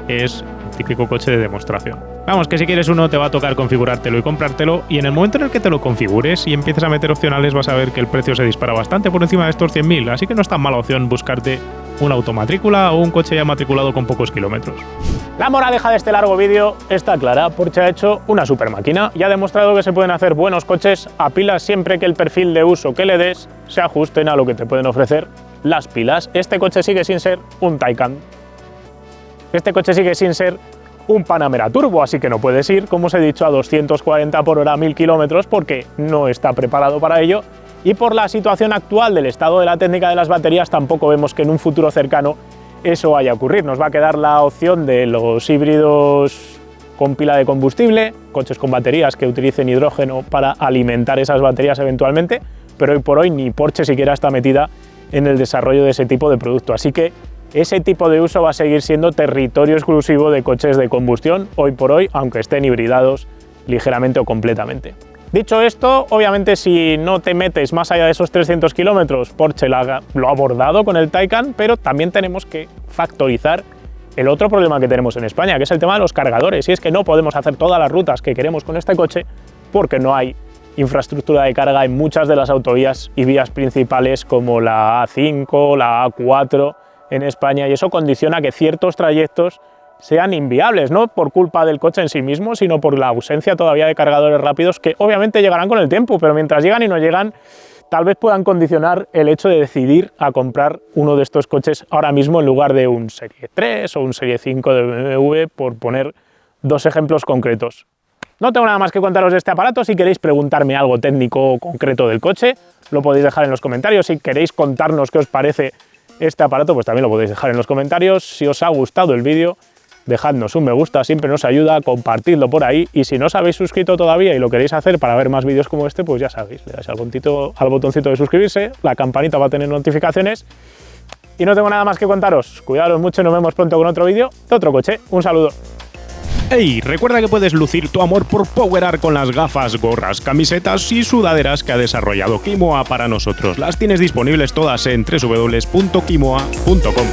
es un típico coche de demostración. Vamos, que si quieres uno te va a tocar configurártelo y comprártelo, y en el momento en el que te lo configures y empieces a meter opcionales vas a ver que el precio se dispara bastante por encima de estos 100.000, así que no es tan mala opción buscarte una automatrícula o un coche ya matriculado con pocos kilómetros. La moraleja de este largo vídeo está clara. Porsche ha hecho una super máquina y ha demostrado que se pueden hacer buenos coches a pilas siempre que el perfil de uso que le des se ajusten a lo que te pueden ofrecer las pilas. Este coche sigue sin ser un Taycan. Este coche sigue sin ser un Panamera Turbo, así que no puedes ir, como os he dicho, a 240 por hora a 1000 kilómetros porque no está preparado para ello. Y por la situación actual del estado de la técnica de las baterías tampoco vemos que en un futuro cercano eso vaya a ocurrir. Nos va a quedar la opción de los híbridos con pila de combustible, coches con baterías que utilicen hidrógeno para alimentar esas baterías eventualmente, pero hoy por hoy ni Porsche siquiera está metida en el desarrollo de ese tipo de producto. Así que ese tipo de uso va a seguir siendo territorio exclusivo de coches de combustión hoy por hoy, aunque estén hibridados ligeramente o completamente. Dicho esto, obviamente si no te metes más allá de esos 300 kilómetros, Porsche lo ha abordado con el Taycan, pero también tenemos que factorizar el otro problema que tenemos en España, que es el tema de los cargadores, y es que no podemos hacer todas las rutas que queremos con este coche porque no hay infraestructura de carga en muchas de las autovías y vías principales como la A5, la A4 en España, y eso condiciona que ciertos trayectos sean inviables, no por culpa del coche en sí mismo, sino por la ausencia todavía de cargadores rápidos que obviamente llegarán con el tiempo, pero mientras llegan y no llegan, tal vez puedan condicionar el hecho de decidir a comprar uno de estos coches ahora mismo en lugar de un Serie 3 o un Serie 5 de BMW, por poner dos ejemplos concretos. No tengo nada más que contaros de este aparato. Si queréis preguntarme algo técnico o concreto del coche, lo podéis dejar en los comentarios. Si queréis contarnos qué os parece este aparato, pues también lo podéis dejar en los comentarios. Si os ha gustado el vídeo, dejadnos un me gusta, siempre nos ayuda, compartidlo por ahí, y si no os habéis suscrito todavía y lo queréis hacer para ver más vídeos como este, pues ya sabéis, le dais al botoncito de suscribirse, la campanita va a tener notificaciones, y no tengo nada más que contaros. Cuidaros mucho y nos vemos pronto con otro vídeo de otro coche. Un saludo. ¡Hey! Recuerda que puedes lucir tu amor por PowerArt con las gafas, gorras, camisetas y sudaderas que ha desarrollado Kimoa para nosotros. Las tienes disponibles todas en www.kimoa.com.